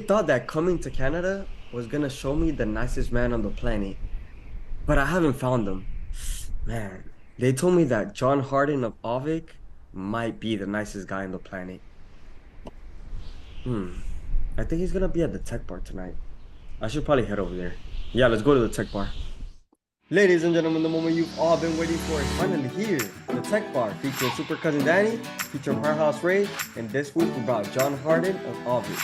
thought that coming to Canada was gonna show me the nicest man on the planet, but I haven't found him. Man, they told me that John Harden of Auvik might be the nicest guy on the planet. Hmm. I think he's gonna be at the tech bar tonight. I should probably head over there. Yeah, let's go to the tech bar. Ladies and gentlemen, the moment you've all been waiting for is finally here. The Tech Bar featuring Super Cousin Danny, featuring Powerhouse Ray, and this week we brought John Harden of Auvik.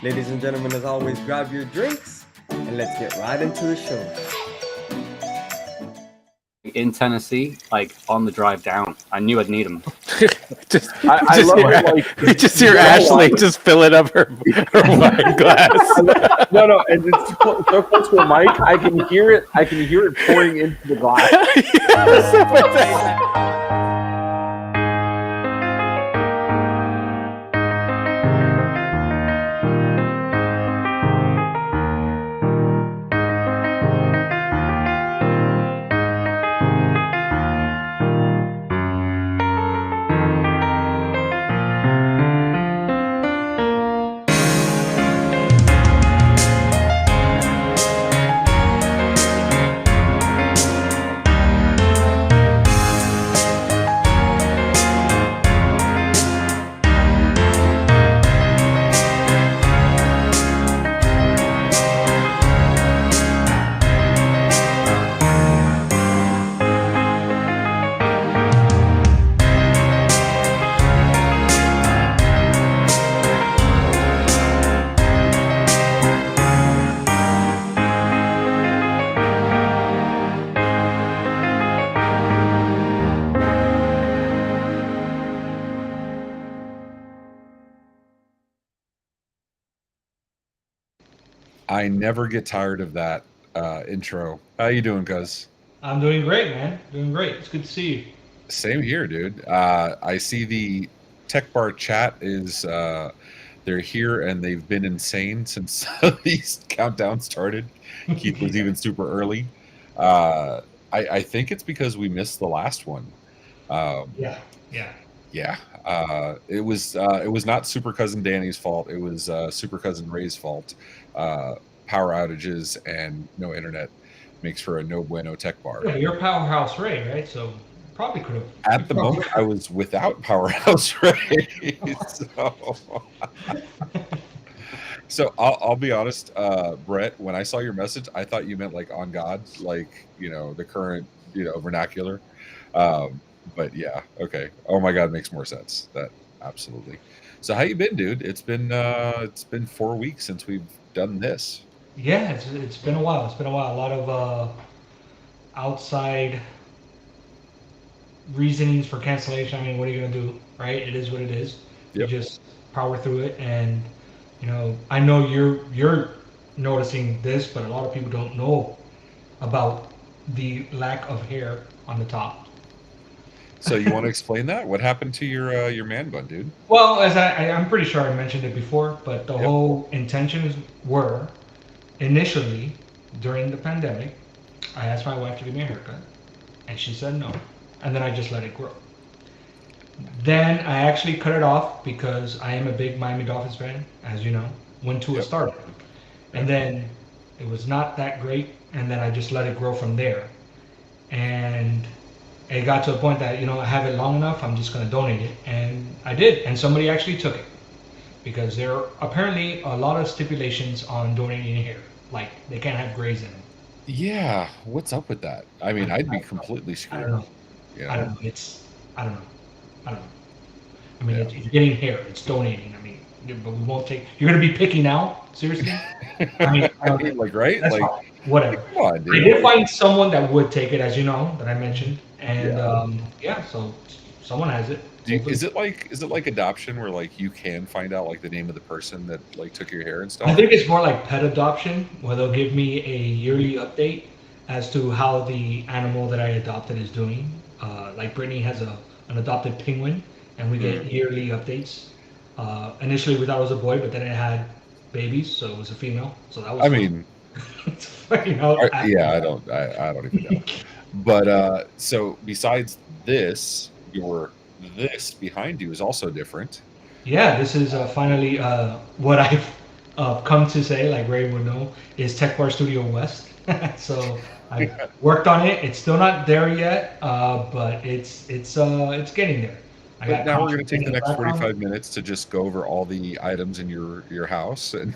Ladies and gentlemen, as always, grab your drinks and let's get right into the show. In Tennessee, like on the drive down, I knew I'd need them. I love it. Like, just hear Ashley just filling up her wine glass. no, and it's so close to a mic. I can hear it. I can hear it pouring into the glass. I never get tired of that intro. How you doing, cuz? I'm doing great, man. Doing great. It's good to see you. Same here, dude. I see the Tech Bar chat is they're here and they've been insane since these countdowns started. Keith was even super early. I think it's because we missed the last one. Yeah. Yeah. It was not Super Cousin Danny's fault. It was Super Cousin Ray's fault. Power outages and no internet makes for a no bueno tech bar. Yeah, you're Powerhouse Ray, right? So probably could have. At the moment, I was without Powerhouse Ray. So I'll be honest, Brett. When I saw your message, I thought you meant like on God, like the current vernacular. But yeah, okay. Oh my God, makes more sense. That absolutely. So how you been, dude? It's been 4 weeks since we've done this. Yeah, it's been a while. It's been a while. A lot of outside reasonings for cancellation. I mean, what are you gonna do, right? It is what it is. Yep. You just power through it, and I know you're noticing this, but a lot of people don't know about the lack of hair on the top. So you want to explain that? What happened to your man bun, dude? Well, as I'm pretty sure I mentioned it before, but the whole intentions were initially during the pandemic. I asked my wife to give me a haircut, and she said no, and then I just let it grow. Then I actually cut it off because I am a big Miami Dolphins fan, as you know. Went to a startup, and then it was not that great, and then I just let it grow from there. And it got to a point that I have it long enough. I'm just going to donate it, and I did, and somebody actually took it because there are apparently a lot of stipulations on donating hair, like they can't have grays in them. Yeah, what's up with that? I mean, I'd be completely screwed. I don't know. You I know? don't know. I don't know. I don't know. I mean, it's getting hair. It's donating. I mean, but we won't take. You're going to be picky now? Seriously? I mean, like right? that's Like fine. Whatever. come on, dude. I did find someone that would take it, as you know, that I mentioned, and so someone has it. Is it like adoption where like you can find out like the name of the person that like took your hair and stuff? I think it's more like pet adoption, where they'll give me a yearly update as to how the animal that I adopted is doing. Like Brittany has an adopted penguin, and we get yearly updates. Initially we thought it was a boy, but then it had babies, so it was a female. So that was. I fun. mean, Yeah, I don't even know. But so besides this, this behind you is also different. Yeah, this is finally what I've come to say, like Ray would know, is Tech Bar Studio West. So I worked on it. It's still not there yet, but it's getting there. I But got now we're going to contracts take in the the next background. 45 minutes to just go over all the items in your house, and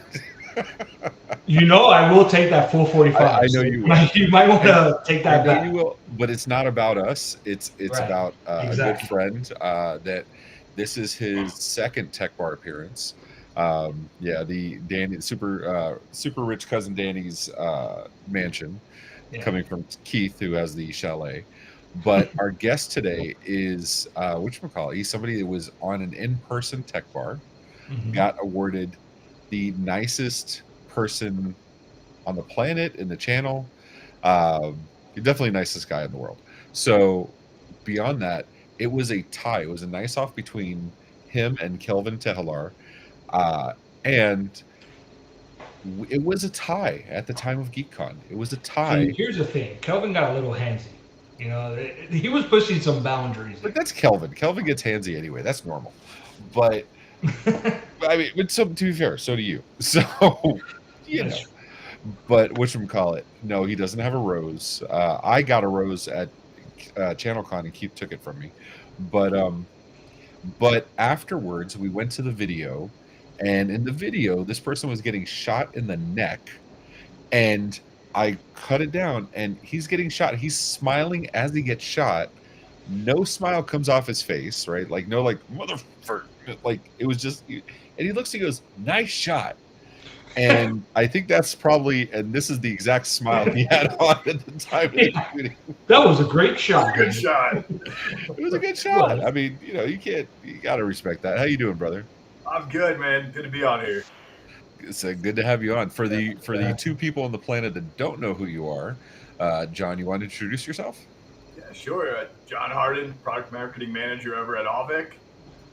You know, I will take that full 45. I know So you will. you might want And to take I that know you back. will, but it's not about us. It's Right. about a good Exactly. friend that this is his second Tech Bar appearance. Yeah, the Danny super rich cousin Danny's mansion, Yeah. coming from Keith, who has the chalet. But our guest today is whatchamacallit. He's somebody that was on an in-person Tech Bar, Mhm. got awarded the nicest person on the planet in the channel. He's definitely the nicest guy in the world. So beyond that, it was a tie. It was a nice off between him and Kelvin Tehelar. Uh, and it was a tie at the time of GeekCon. It was a See, tie. here's the thing. Kelvin got a little handsy. You know, he was pushing some boundaries But that's Kelvin. Kelvin gets handsy anyway. That's normal. But there. I mean, but so to be fair, so do you. So you That's know. true. But whatchamacallit, no, he doesn't have a rose. I got a rose at ChannelCon, and Keith took it from me. But afterwards, we went to the video, and in the video, this person was getting shot in the neck, and I cut it down, and he's getting shot. He's smiling as he gets shot. No smile comes off his face, right? Like no, like motherfucker, like it was just. And he looks, he goes, "Nice shot." And I think that's probably, and this is the exact smile he had on at the time of the Yeah, shooting. that was a great shot. Good shot. It was a good shot. I mean, you know, you got to respect that. How you doing, brother? I'm good, man. Good to be on here. It's good to have you on. For the two people on the planet that don't know who you are, John, you want to introduce yourself? Yeah, sure. John Harden, product marketing manager over at Auvik.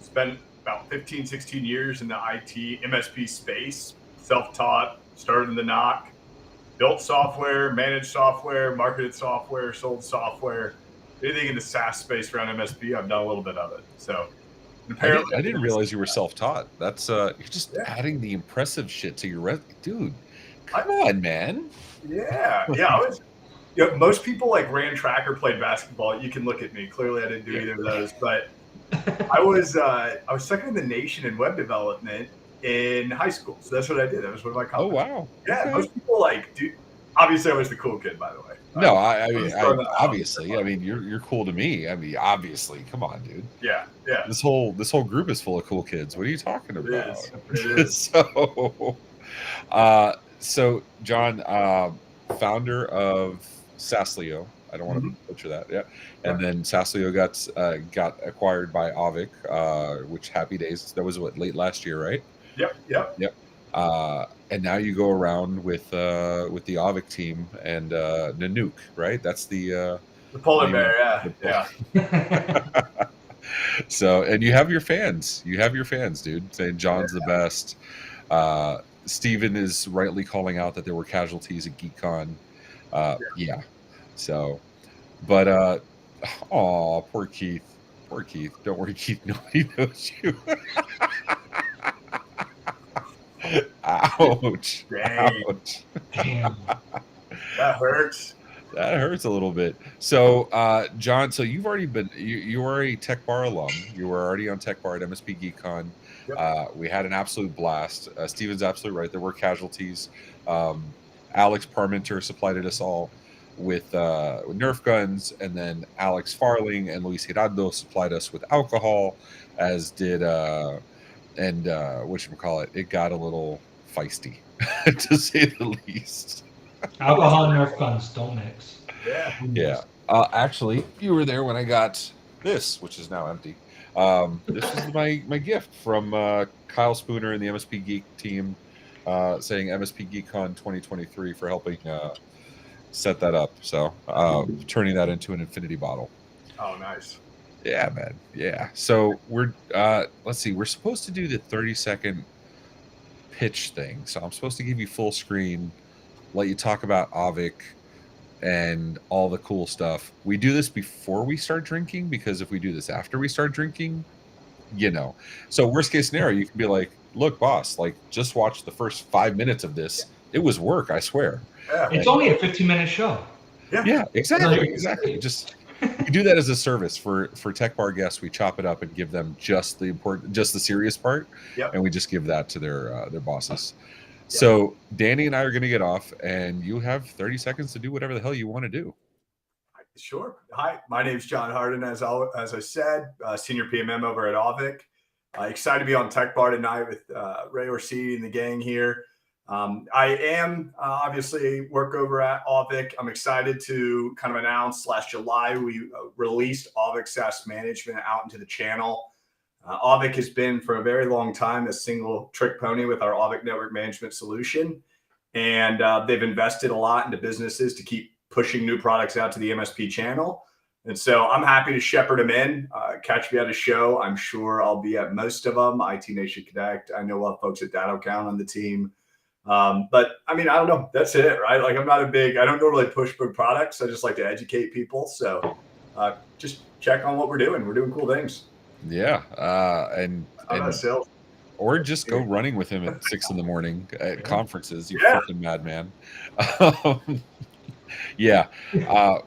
Spent about 15, 16 years in the IT MSP space. Self-taught, started in the knock, built software, managed software, marketed software, sold software. Anything in the SaaS space around MSP, I've done a little bit of it. So apparently, I didn't realize you were self-taught. That's you're just Yeah. adding the impressive shit to your resume, dude. Come on, man. Yeah, I was. You know, most people like ran track or played basketball. You can look at me. Clearly, I didn't do either of those. But I was second in the nation in web development in high school. So that's what I did. That was one of my Oh companies. wow. Yeah, Okay. most people like do. Obviously, I was the cool kid, by the way. No, I I'm mean, just throwing that out obviously, there. I mean, you're cool to me. I mean, obviously, come on, dude. Yeah. This whole group is full of cool kids. What are you talking It about? is. It is. So John, founder of Saslio. I don't want to butcher that. Yeah, and then Saslio got acquired by Auvik, which happy days. That was what, late last year, right? Yep. And now you go around with the Auvik team and Nanook, right? That's the polar name bear. of- Yeah. So, and you have your fans, dude, saying John's the best. Steven is rightly calling out that there were casualties at GeekCon. Yeah. So, but poor Keith. Don't worry, Keith. Nobody knows you. Ouch. Dang. Ouch. Damn. That hurts. That hurts a little bit. So, John, so you've already been, you were a Tech Bar alum. You were already on Tech Bar at MSP GeekCon. Yep. We had an absolute blast. Steven's absolutely right. There were casualties. Alex Parmenter supplied us all with Nerf guns, and then Alex Farling and Luis Hirado supplied us with alcohol, as did whatchamacallit, it got a little feisty, to say the least. Alcohol and Nerf guns don't mix. Yeah. Actually, you were there when I got this, which is now empty. This is my gift from Kyle Spooner and the MSP Geek team, saying MSP GeekCon 2023 for helping set that up. So turning that into an infinity bottle. Oh, nice. Yeah, man. Yeah. So we're let's see. We're supposed to do the 30-second pitch thing. So I'm supposed to give you full screen, let you talk about Auvik and all the cool stuff. We do this before we start drinking, because if we do this after we start drinking, you know. So worst case scenario, you can be like, look, boss, like just watch the first 5 minutes of this. It was work, I swear. Yeah. It's only a 15-minute show. Yeah, exactly, No, exactly. Just we do that as a service for Tech Bar guests. We chop it up and give them just the serious part, Yep. and we just give that to their bosses. So Danny and I are going to get off, and you have 30 seconds to do whatever the hell you want to do. Sure. Hi, my name's John Harden. As I said, senior PMM over at Auvik. Excited to be on Tech Bar tonight with Ray Orsini and the gang here. I am obviously work over at Auvik. I'm excited to kind of announce last July we released Auvik SaaS Management out into the channel. Auvik has been for a very long time a single trick pony with our Auvik Network Management solution. And they've invested a lot into businesses to keep pushing new products out to the MSP channel. And so I'm happy to shepherd them in. Catch me at a show. I'm sure I'll be at most of them. IT Nation Connect. I know a lot of folks at DataCount on the team. But I mean, I don't know. That's it, right? Like I don't normally push big products. I just like to educate people. So just check on what we're doing. We're doing cool things. Yeah. And sales. or just go running with him at 6 a.m. at conferences. You fucking madman. Yeah.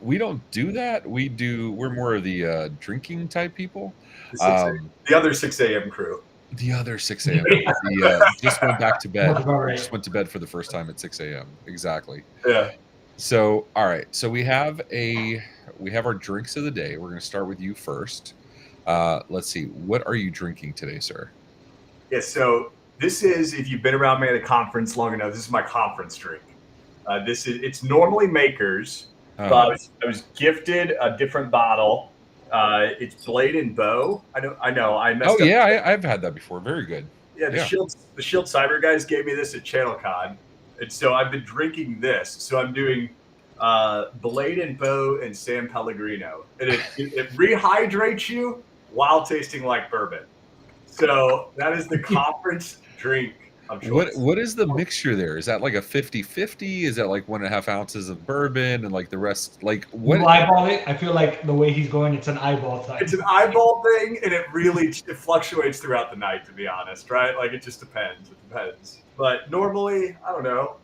We don't do that. We're more of the drinking type people. The other 6 a.m. crew. The other 6 a.m. Just went back to bed. Just went to bed for the first time at 6 a.m. Exactly. Yeah. So, all right. So we have our drinks of the day. We're going to start with you first. Let's see. What are you drinking today, sir? Yeah. So this is, if you've been around me at a conference long enough, this is my conference drink. It's normally Maker's, but I was gifted a different bottle. It's Blade and Bow. I know. I messed up. Oh yeah, I've had that before. Very good. Yeah, the Shield Cyber guys gave me this at ChannelCon, and so I've been drinking this. So I'm doing Blade and Bow and San Pellegrino, and it rehydrates you while tasting like bourbon. So that is the conference drink. What is the mixture there? Is that like a 50-50? Is that like 1.5 ounces of bourbon and like the rest? Like what? You eyeball it. I feel like the way he's going, it's an eyeball thing. It's an eyeball thing, and it fluctuates throughout the night. To be honest, right? Like it just depends. It depends. But normally, I don't know,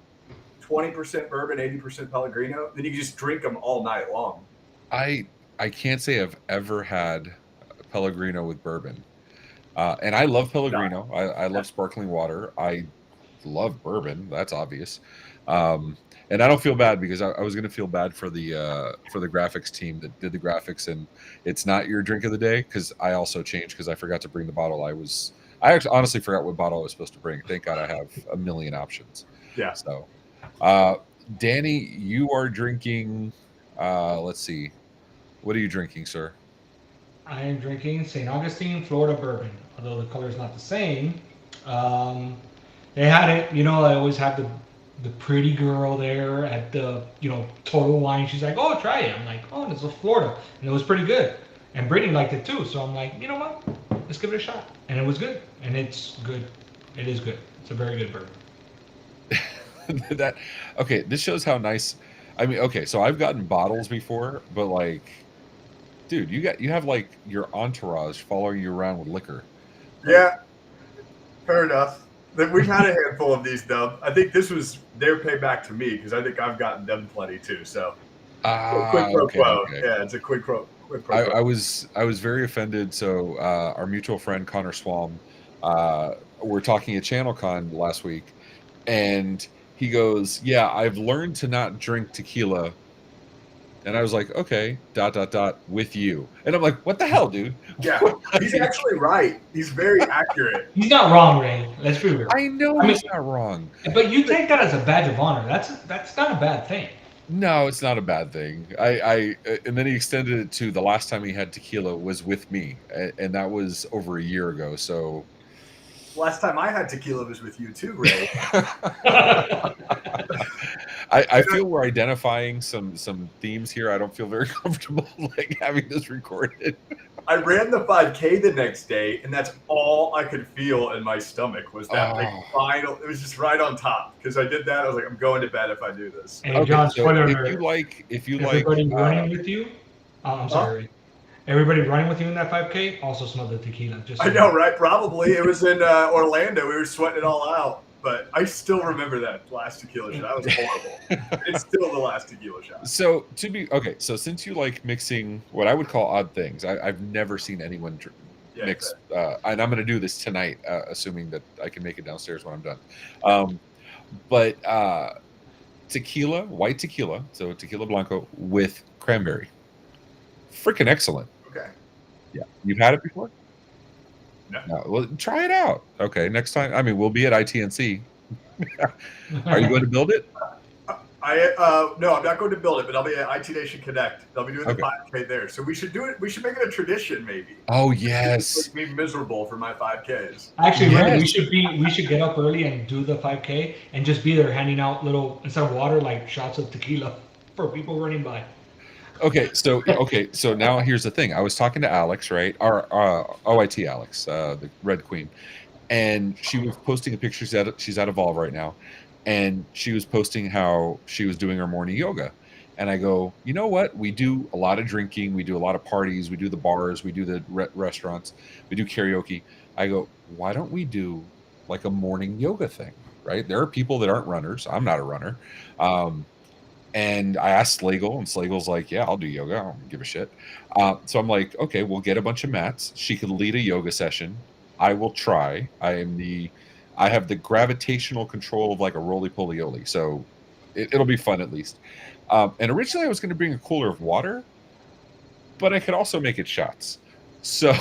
20% bourbon, 80% Pellegrino. Then you can just drink them all night long. I can't say I've ever had Pellegrino with bourbon. And I love Pellegrino. I love sparkling water. I love bourbon. That's obvious. And I don't feel bad because I was going to feel bad for the graphics team that did the graphics, and it's not your drink of the day because I also changed because I forgot to bring the bottle. I actually honestly forgot what bottle I was supposed to bring. Thank God I have a million options. Yeah. So, Danny, you are drinking. Let's see. What are you drinking, sir? I am drinking St. Augustine Florida bourbon, although the color's not the same. They had it, I always have the pretty girl there at the, Total Wine. She's like, oh, try it. I'm like, oh, this is Florida. And it was pretty good. And Brittany liked it too. So I'm like, you know what? Let's give it a shot. And it was good. And it's good. It is good. It's a very good bourbon. Okay, this shows how nice. I mean, okay, so I've gotten bottles before, but like, dude, you have like your entourage following you around with liquor. Yeah, fair enough. We've had a handful of these, though. I think this was their payback to me because I think I've gotten them plenty too. So, quid pro quo. Okay. Yeah, it's a quid pro quo. I was very offended. So, our mutual friend Connor Swam, we're talking at ChannelCon last week, and he goes, "Yeah, I've learned to not drink tequila." And I was like, okay, ... with you. And I'm like, what the hell, dude? Yeah, he's actually right. He's very accurate. He's not wrong, Ray. Let's be real. I know he's not wrong. But you take that as a badge of honor. That's not a bad thing. No, it's not a bad thing. And then he extended it to the last time he had tequila was with me. And that was over a year ago. So last time I had tequila was with you too, Ray. I feel we're identifying some themes here. I don't feel very comfortable like having this recorded. I ran the 5K the next day, and that's all I could feel in my stomach was that final. It was just right on top because I did that. I was like, I'm going to bed if I do this. And John, spoiler alert. If you like, everybody running with you. I'm sorry. Everybody running with you in that 5K also smelled the tequila. Just so I know, right? Probably. It was in Orlando. We were sweating it all out. But I still remember that last tequila shot. That was horrible. It's still the last tequila shot. So so since you like mixing what I would call odd things, I've never seen anyone mix. And I'm going to do this tonight, assuming that I can make it downstairs when I'm done. But tequila, white tequila, so tequila blanco with cranberry, freaking excellent. Okay. Yeah, you've had it before? No. Well, try it out. Okay, next time. I mean, we'll be at ITNC. Are you going to build it? No, I'm not going to build it, but I'll be at IT Nation Connect. I'll be doing the 5K there. So we should do it. We should make it a tradition, maybe. Oh yes. Make me miserable for my 5Ks. Actually, Yes. we should get up early and do the 5K and just be there handing out little, instead of water, like shots of tequila for people running by. Okay, so now here's the thing. I was talking to Alex, right? Our OIT Alex, the Red Queen, and she was posting a picture. She's at Evolve right now, and she was posting how she was doing her morning yoga. And I go, you know what? We do a lot of drinking, we do a lot of parties, we do the bars, we do the restaurants, we do karaoke. I go, why don't we do like a morning yoga thing, right? There are people that aren't runners. I'm not a runner. And I asked Slagle, and Slagle's like, yeah, I'll do yoga. I don't give a shit. So I'm like, okay, we'll get a bunch of mats. She could lead a yoga session. I will try. I have the gravitational control of like a roly-poly-oly. So it'll be fun at least. And originally I was going to bring a cooler of water, but I could also make it shots. So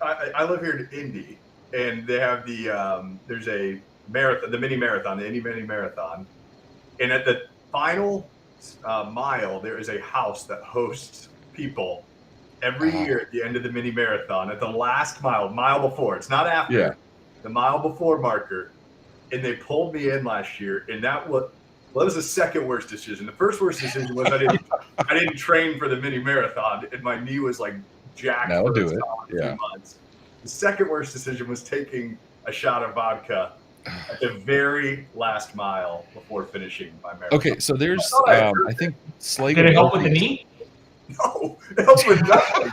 I live here in Indy, and they have there's a marathon, the mini marathon, the Indy mini marathon, and at the final mile there is a house that hosts people every year at the end of the mini marathon, at the last mile before. It's not after, the mile before marker. And they pulled me in last year, and that was the second worst decision. The first worst decision was I didn't train for the mini marathon, and my knee was like jacked for a few months. The second worst decision was taking a shot of vodka at the very last mile before finishing my marathon. Okay, so there's I think Slagle. Did it help with the knee? No, it helped with nothing.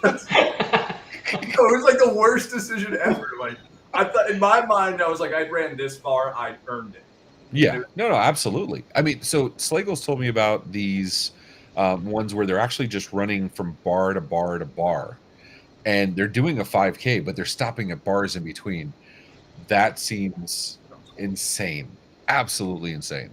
It was like the worst decision ever. Like, I thought in my mind, I was like, I ran this far, I earned it. Yeah, no, absolutely. I mean, so Slagle's told me about these ones where they're actually just running from bar to bar to bar, and they're doing a 5K, but they're stopping at bars in between. That seems insane, absolutely insane.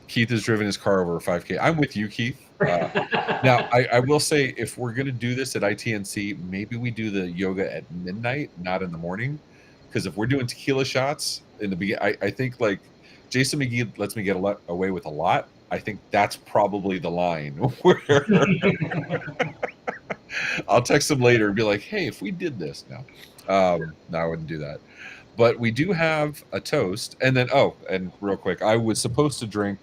Keith has driven his car over a 5K. I'm with you, Keith. Now, I will say, if we're going to do this at ITNC, maybe we do the yoga at midnight, not in the morning. Because if we're doing tequila shots in the beginning, I think like Jason McGee lets me get away with a lot. I think that's probably the line where I'll text him later and be like, hey, if we did this now. No, I wouldn't do that. But we do have a toast. And then, and real quick, I was supposed to drink.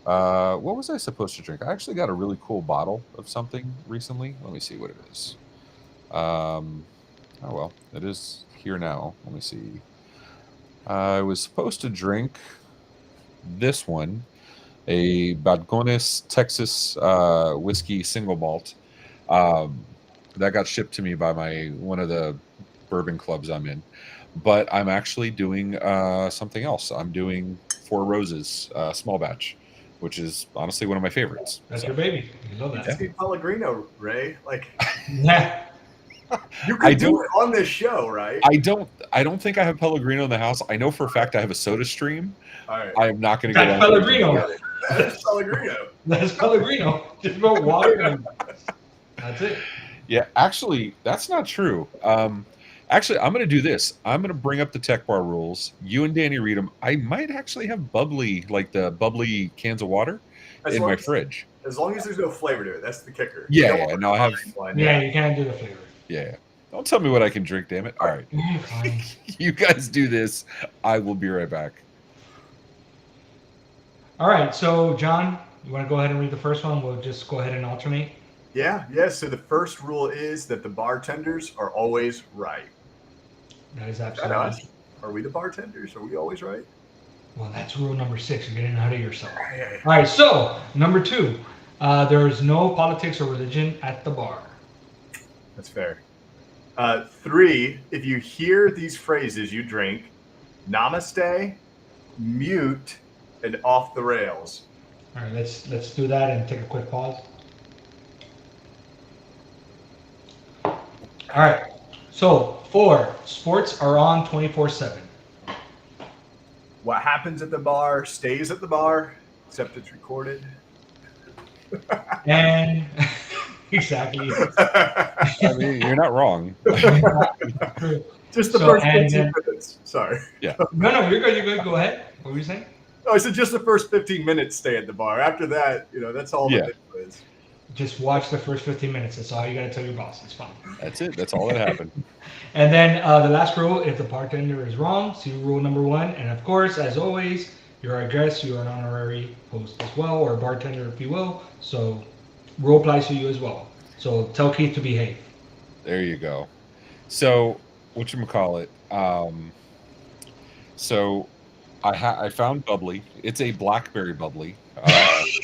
What was I supposed to drink? I actually got a really cool bottle of something recently. Let me see what it is. Oh, well, it is here now. Let me see. I was supposed to drink this one, a Balcones Texas whiskey single malt. That got shipped to me by one of the bourbon clubs I'm in. But I'm actually doing something else. I'm doing Four Roses small batch, which is honestly one of my favorites. That's your baby. You love that. It's Pellegrino, Ray. Like, yeah. You could do it on this show, right? I don't think I have Pellegrino in the house. I know for a fact I have a Soda Stream. All right. I am not going to go That's down. Pellegrino. That's Pellegrino. That's Pellegrino. Just about water and that's it. Yeah, actually, that's not true. Actually, I'm going to do this. I'm going to bring up the Tech Bar rules. You and Danny read them. I might actually have bubbly, like the bubbly cans of water in my fridge. As long as there's no flavor to it, that's the kicker. Yeah. No, I have. Yeah, you can't do the flavor. Yeah. Don't tell me what I can drink, damn it. All right. You guys do this. I will be right back. All right. So, John, you want to go ahead and read the first one? We'll just go ahead and alternate. Yeah. So the first rule is that the bartenders are always right. That is absolutely. Are we the bartenders? Are we always right? Well, that's rule number 6. You're getting ahead of yourself. All right, so number 2, there is no politics or religion at the bar. That's fair. 3, if you hear these phrases, you drink namaste, mute, and off the rails. All right, let's do that and take a quick pause. All right, so 4, sports are on 24/7. What happens at the bar stays at the bar, except it's recorded. And exactly. I mean, you're not wrong. Just the So, first and 15 then- minutes. Sorry. No, you're good. You're good. Go ahead. What were you saying? No, I said just the first 15 minutes stay at the bar. After that, that's all Yeah. the video is. Just watch the first 15 minutes. That's all you got to tell your boss. It's fine. That's it. That's all that happened. And then the last rule, if the bartender is wrong, see rule number 1. And of course, as always, you're our guest. You are an honorary host as well, or a bartender, if you will. So rule applies to you as well. So tell Keith to behave. There you go. So, whatchamacallit? So, I found bubbly. It's a blackberry bubbly.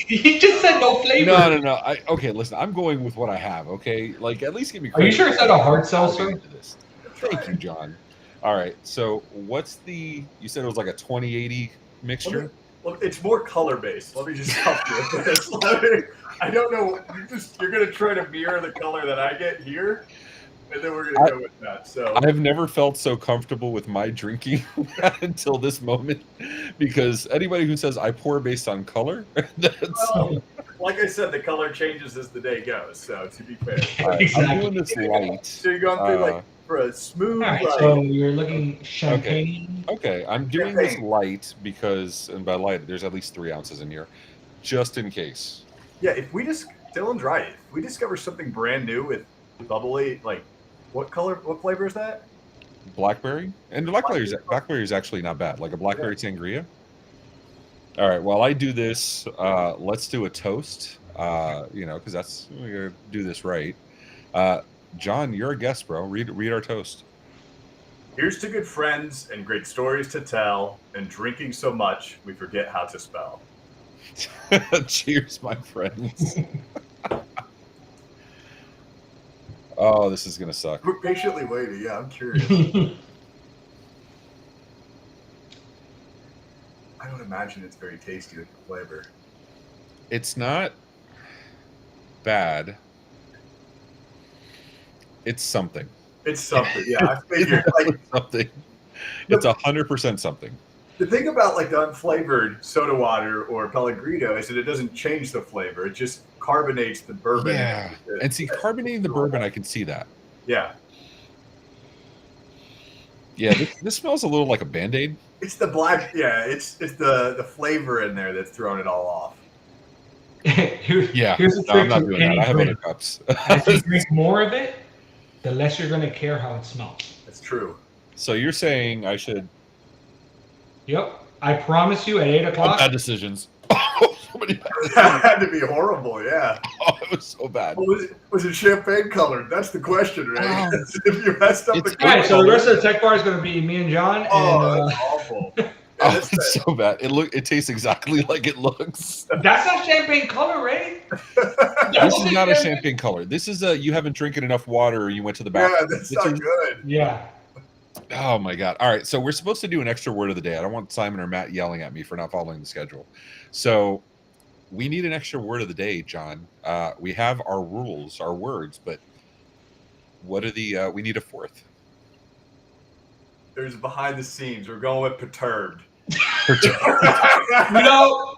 He just said no flavor. No. Okay, listen. I'm going with what I have. Okay, like at least give me. Are you credit sure it's not a hard seltzer? into this. Thank you, John. All right. So, what's the? You said it was like a 2080 mixture. Well, it's more color based. Let me just help you with this. I don't know. You're gonna try to mirror the color that I get here, and then we're gonna go with that. So I've never felt so comfortable with my drinking until this moment, because anybody who says I pour based on color, that's. well, like I said, the color changes as the day goes. So to be fair, All right, Exactly. I'm doing this light. so you're going through for a smooth. All right, like, so you're looking champagne. Okay, I'm doing this Champagne. light because, and by light, there's at least 3 ounces in here, just in case. yeah, if we just Dylan's right. If we discover something brand new with bubbly, like what flavor is that? Blackberry, and blackberry is actually not bad. Like a blackberry sangria. All right, while I do this, let's do a toast. Because that's we're gonna do this right. John, you're a guest, bro. Read our toast. Here's to good friends and great stories to tell, and drinking so much we forget how to spell. Cheers, my friends. Oh, this is gonna suck. We're patiently waiting. Yeah, I'm curious. I don't imagine it's very tasty with the flavor. It's not bad. It's something. It's something. Yeah, I figured. Like Something. It's 100% something. the thing about like the unflavored soda water or Pellegrino is that it doesn't change the flavor. It just carbonates the bourbon. Yeah, and see, carbonating the bourbon, I can see that. Yeah. Yeah, this smells a little like a Band-Aid. It's the black. Yeah, it's the flavor in there that's throwing it all off. Yeah, Here's the no, I'm trick not to doing that. any I have other drink. cups. As you drink more of it, the less you're going to care how it smells. That's true. So you're saying I should Yep. I promise you at 8 o'clock. bad decisions. Oh, so many bad That had to be horrible. Yeah. Oh, it was so bad. Well, was it champagne colored? That's the question, right? if you messed up It's the All right, so the color- rest of the tech bar is going to be me and John. Oh, And that's awful. Yeah, Oh, that's it's so bad. It tastes exactly like it looks. that's not champagne color, right? This is not a champagne color. This is you haven't drinking enough water or you went to the yeah, bathroom. that's This not is- good. Yeah. Oh my god. All right, so we're supposed to do an extra word of the day. I don't want Simon or Matt yelling at me for not following the schedule. So we need an extra word of the day, John. We have our rules, our words, but what are the we need a fourth. There's behind the scenes. We're going with perturbed. You know,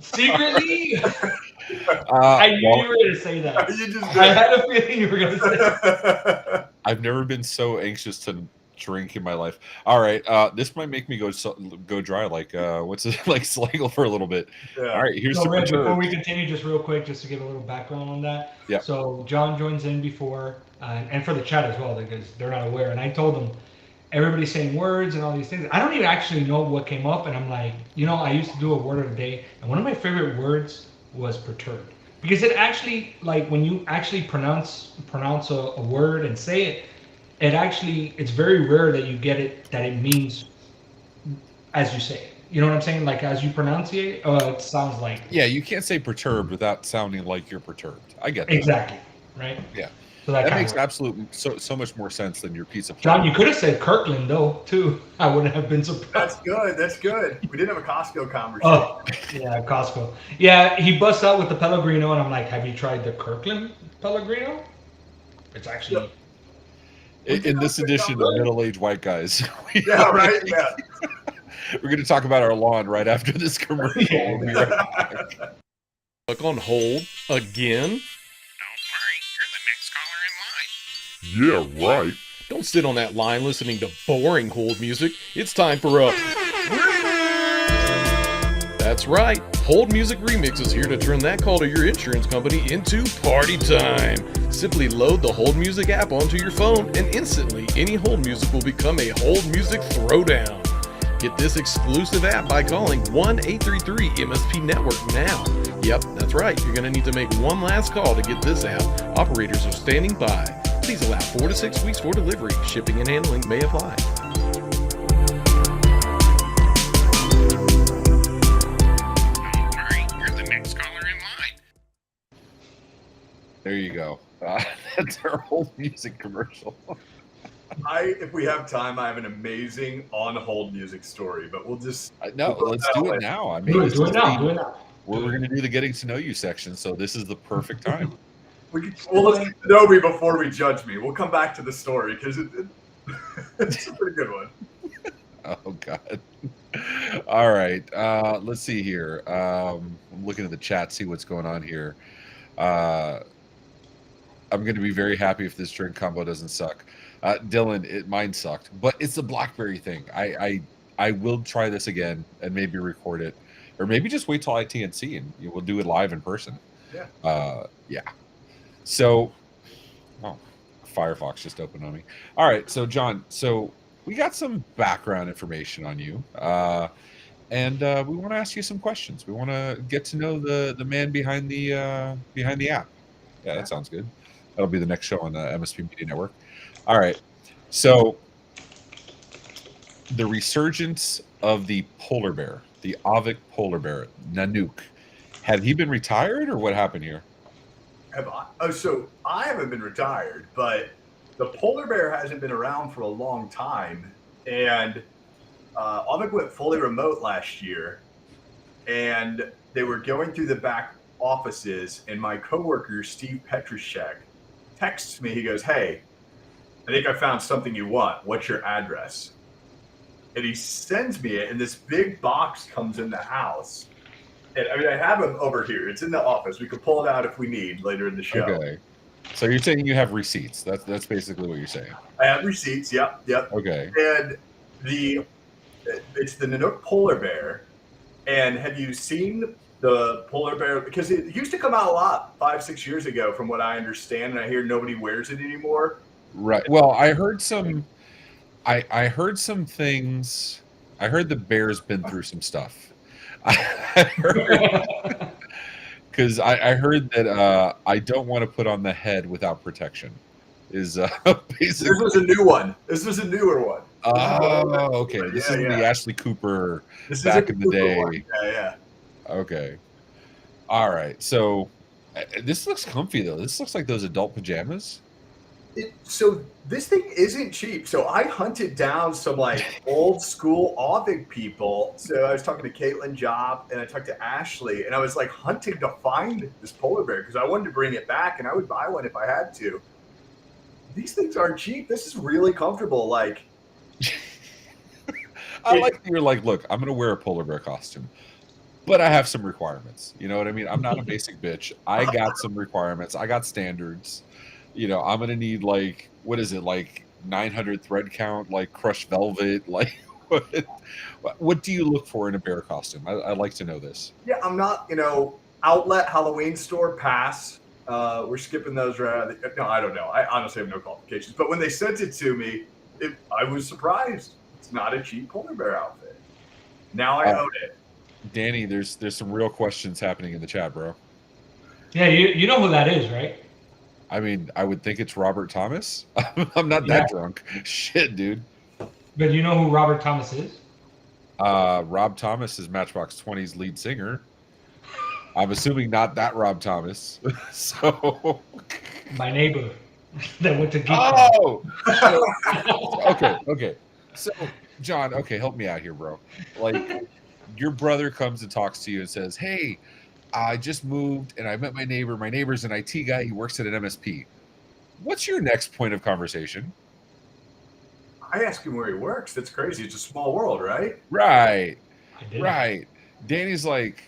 secretly, I knew well, you were going to say that. You just I had a feeling you were going to say that. I've never been so anxious to drink in my life. All right, this might make me go dry, like what's it like Slagle for a little bit. Yeah. All right, here's So, the Red, before perturbed. we continue, just real quick, just to give a little background on that. Yeah. So John joins in before, and for the chat as well, because they're not aware. And I told them, everybody's saying words and all these things. I don't even actually know what came up, and I'm like, I used to do a word of the day, and one of my favorite words was perturbed, because it actually, like, when you actually pronounce a word and say it, it's very rare that you get it that it means as you say it. You know what I'm saying? Like as you pronunciate, it sounds like Yeah, you can't say perturbed without sounding like you're perturbed. I get that. exactly, right? Yeah, So that that kind makes of absolute so much more sense than your piece of John, plate. you could have said Kirkland though too. I wouldn't have been surprised. That's good. That's good. We didn't have a Costco conversation. Oh, yeah, Costco. Yeah, he busts out with the Pellegrino, and I'm like, have you tried the Kirkland Pellegrino? It's actually. In this edition of middle-aged white guys, Yeah, right. Yeah. we're going to talk about our lawn right after this commercial. We'll be right back. Click on hold again. Yeah, right. Don't sit on that line listening to boring hold music. It's time for a. That's right. Hold Music Remix is here to turn that call to your insurance company into party time. Simply load the Hold Music app onto your phone, and instantly any hold music will become a Hold Music throwdown. Get this exclusive app by calling 1-833-MSP Network now. Yep, that's right. You're going to need to make one last call to get this app. Operators are standing by. Please allow 4 to 6 weeks for delivery. Shipping and handling may apply. There you go. That's our whole music commercial. If we have time, I have an amazing on-hold music story, but we'll just No, let's do it now. I mean, Do this it is now. the- Do it now. we're going to do the getting to know you section, so this is the perfect time. we'll let's get to know me before we judge me. We'll come back to the story because it's a pretty good one. Oh God. All right. Let's see here. I'm looking at the chat, see what's going on here. I'm going to be very happy if this drink combo doesn't suck. Dylan, mine sucked, but it's the blackberry thing. I will try this again and maybe record it, or maybe just wait till ITNC and we'll do it live in person. Yeah. Yeah. So, Firefox just opened on me. All right. So, John, we got some background information on you, and we want to ask you some questions. We want to get to know the man behind the app. Yeah, that sounds good. That'll be the next show on the MSP Media Network. All right. So, the resurgence of the polar bear, the Auvik polar bear, Nanook, had he been retired or what happened here? So I haven't been retired, but the polar bear hasn't been around for a long time. And Auvik went fully remote last year, and they were going through the back offices, and my coworker, Steve Petrushek, texts me. He goes, "Hey, I think I found something you want. What's your address?" And he sends me it, and this big box comes in the house. And I mean, I have it over here. It's in the office. We could pull it out if we need later in the show. Okay. So you're saying you have receipts. That's basically what you're saying. I have receipts. Yep. Okay. And it's the Nanook polar bear. And have you seen the polar bear? Because it used to come out a lot 5-6 years ago, from what I understand, and I hear nobody wears it anymore. Right. Well, I heard some. I heard some things. I heard the bear's been through some stuff. Because I heard that I don't want to put on the head without protection. Is basically. This was a new one. This was a newer one. Oh, okay. This is the Ashley Cooper back in the day. One. Yeah. Okay. All right. So this looks comfy though. This looks like those adult pajamas. So this thing isn't cheap. So I hunted down some like old school Auvik people. So I was talking to Caitlin Job and I talked to Ashley, and I was like hunting to find this polar bear because I wanted to bring it back, and I would buy one if I had to. These things aren't cheap. This is really comfortable. Like, I like that you're like, look, I'm gonna wear a polar bear costume, but I have some requirements. You know what I mean? I'm not a basic bitch. I got some requirements. I got standards. You know, I'm gonna need like, what is it, like 900 thread count, like crushed velvet, like what do you look for in a bear costume? I'd like to know this. Yeah, I'm not, outlet Halloween store pass. We're skipping those around. No, I don't know. I honestly have no qualifications. But when they sent it to me, I was surprised. It's not a cheap polar bear outfit. Now I own it. Danny, there's some real questions happening in the chat, bro. Yeah, you know who that is, right? I mean, I would think it's Robert Thomas. I'm not that drunk. Shit, dude. But you know who Robert Thomas is? Rob Thomas is Matchbox 20's lead singer. I'm assuming not that Rob Thomas. So, My neighbor that went to GeekCon. oh, okay. So, John, okay, help me out here, bro. Like, your brother comes and talks to you and says, "Hey, I just moved and I met my neighbor. My neighbor's an IT guy. He works at an MSP. What's your next point of conversation?" I ask him where he works. That's crazy. It's a small world, right? Right. I did. Right. Danny's like,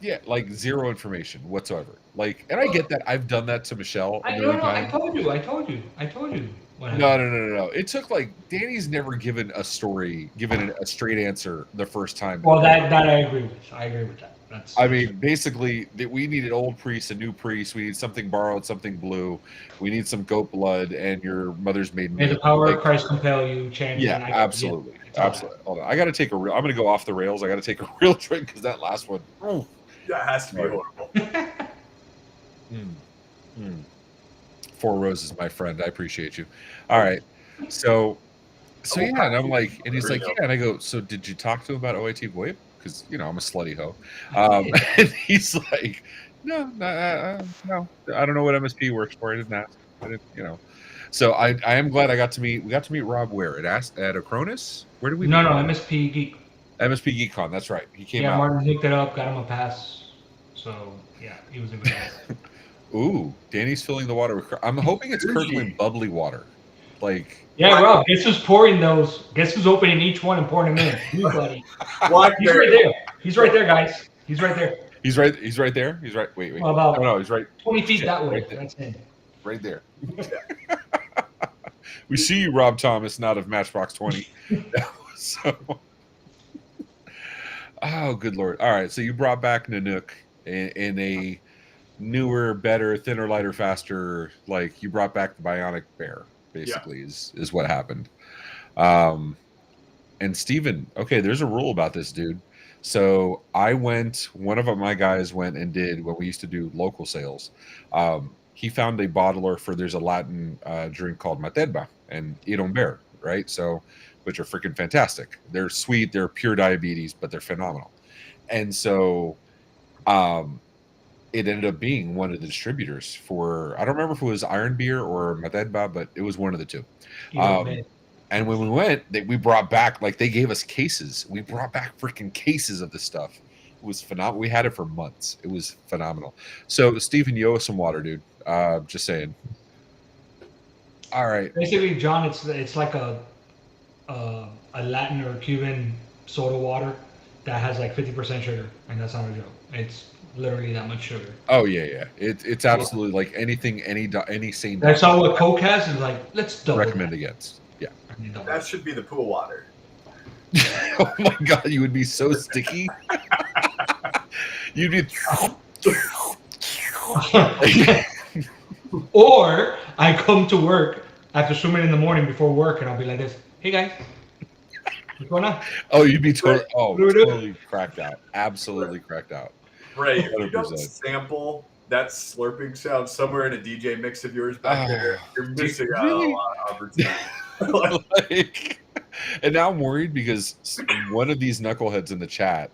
yeah, like zero information whatsoever. Like, and I get that. I've done that to Michelle a million I times. told you. What No, happened. no. It took like Danny's never given a story, given a straight answer the first time. Well, that I agree with. I agree with that. I mean, basically, that we need an old priest, a new priest. We need something borrowed, something blue. We need some goat blood, and your mother's maiden May the name. power Like, of Christ compel you, champion. yeah, absolutely, absolutely. Hold on, I got to take a real. I'm going to go off the rails. I got to take a real drink because that last one. Oh, That has to be Right. horrible. Four Roses, my friend. I appreciate you. All right, so yeah, and I'm like, and he's like, yeah, and I go, so did you talk to him about OIT VoIP? Because I'm a slutty hoe. And he's like, no, I don't know what MSP works for. I didn't ask. I didn't. So I am glad we got to meet Rob where at Acronis. Where did we? No, meet? MSP Geek. MSP GeekCon. That's right. He came Yeah, out. Martin hooked it up, got him a pass. So yeah, he was in good hands. Ooh, Danny's filling the water with. I'm hoping it's Kirkland bubbly water. Like, Yeah, Rob, guess who's pouring those? Guess who's opening each one and pouring them in? You, buddy. He's right there. He's right there, guys. He's right there. He's right there. He's right. Wait. Well, about No, he's right. 20 feet that way. Right there. That's him. Right there. We see you, Rob Thomas, not of Matchbox 20. So, oh, good Lord. All right. So you brought back Nanook in a newer, better, thinner, lighter, faster, like you brought back the Bionic Bear, basically, is what happened. And Steven, okay, there's a rule about this, dude. So one of my guys went and did when we used to do local sales. He found a bottler for, there's a Latin drink called Matedba and Iron Bear, right? So, which are freaking fantastic. They're sweet, they're pure diabetes, but they're phenomenal. And so it ended up being one of the distributors for, I don't remember if it was Iron Beer or Matedba, but it was one of the two. And when we went, we brought back, like, they gave us cases. We brought back freaking cases of this stuff. It was phenomenal. We had it for months. It was phenomenal. So, Stephen, you owe us some water, dude. Just saying. All right. Basically, John, it's like a Latin or Cuban soda water that has like 50% sugar, and that's not a joke. It's literally that much sugar. Oh yeah. It's absolutely like anything any sane. That's all what Coke has is like. Let's double recommend that. against. Yeah. That should be the pool water. Oh my God, you would be so sticky. You'd be. Or I come to work after swimming in the morning before work, and I'll be like this. Hey guys, what's going on? Oh, you'd be totally cracked out. Absolutely cracked out. Right. If you don't 100%. sample that slurping sound somewhere in a DJ mix of yours back there, you're missing out on a lot of opportunity. Like, and now I'm worried because one of these knuckleheads in the chat,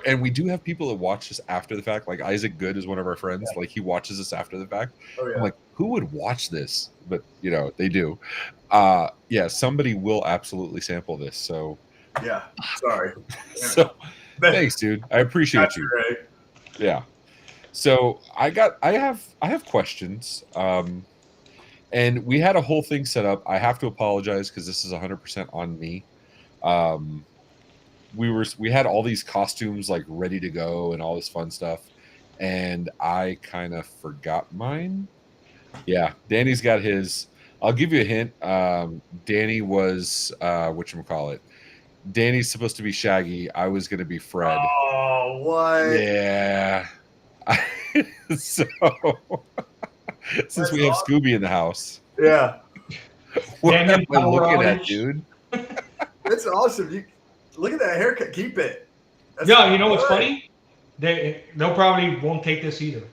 and we do have people that watch us after the fact. Like Isaac Good is one of our friends. Like he watches us after the fact. Oh, yeah. I'm like, who would watch this? But they do. Yeah, somebody will absolutely sample this. So Yeah. Sorry. so thanks, dude. I appreciate you. Right. Yeah. So I have questions. And we had a whole thing set up. I have to apologize because this is 100% on me. We had all these costumes like ready to go and all this fun stuff, and I kind of forgot mine. Yeah, Danny's got his. I'll give you a hint. Danny was whatchamacallit. Danny's supposed to be Shaggy. I was going to be Fred. Oh, what? Yeah. So since we have awesome. Scooby in the house, Yeah. what Damn am it, I looking at, Outage. dude? That's awesome. You look at that haircut. Keep it. That's No, you know what's good. funny? They'll probably won't take this either.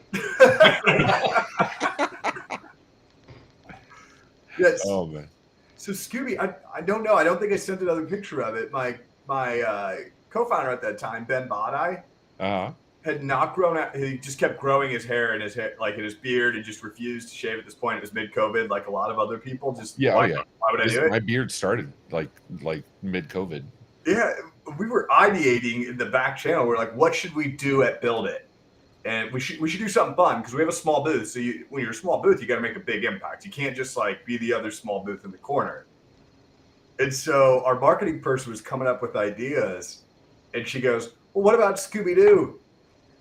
Yes. Oh man. So Scooby, I don't know. I don't think I sent another picture of it. My my co-founder at that time, Ben Bodai, Uh-huh. had not grown out. He just kept growing his hair and his hair, like in his beard, and just refused to shave at this point. It was mid-COVID, like a lot of other people. Just Yeah, why, oh yeah. why would I do it? My beard started like mid-COVID. Yeah, we were ideating in the back channel. We're like, what should we do at Build It? And we should do something fun because we have a small booth. So when you're a small booth, you got to make a big impact. You can't just like be the other small booth in the corner. And so our marketing person was coming up with ideas, and she goes, "Well, what about Scooby Doo?"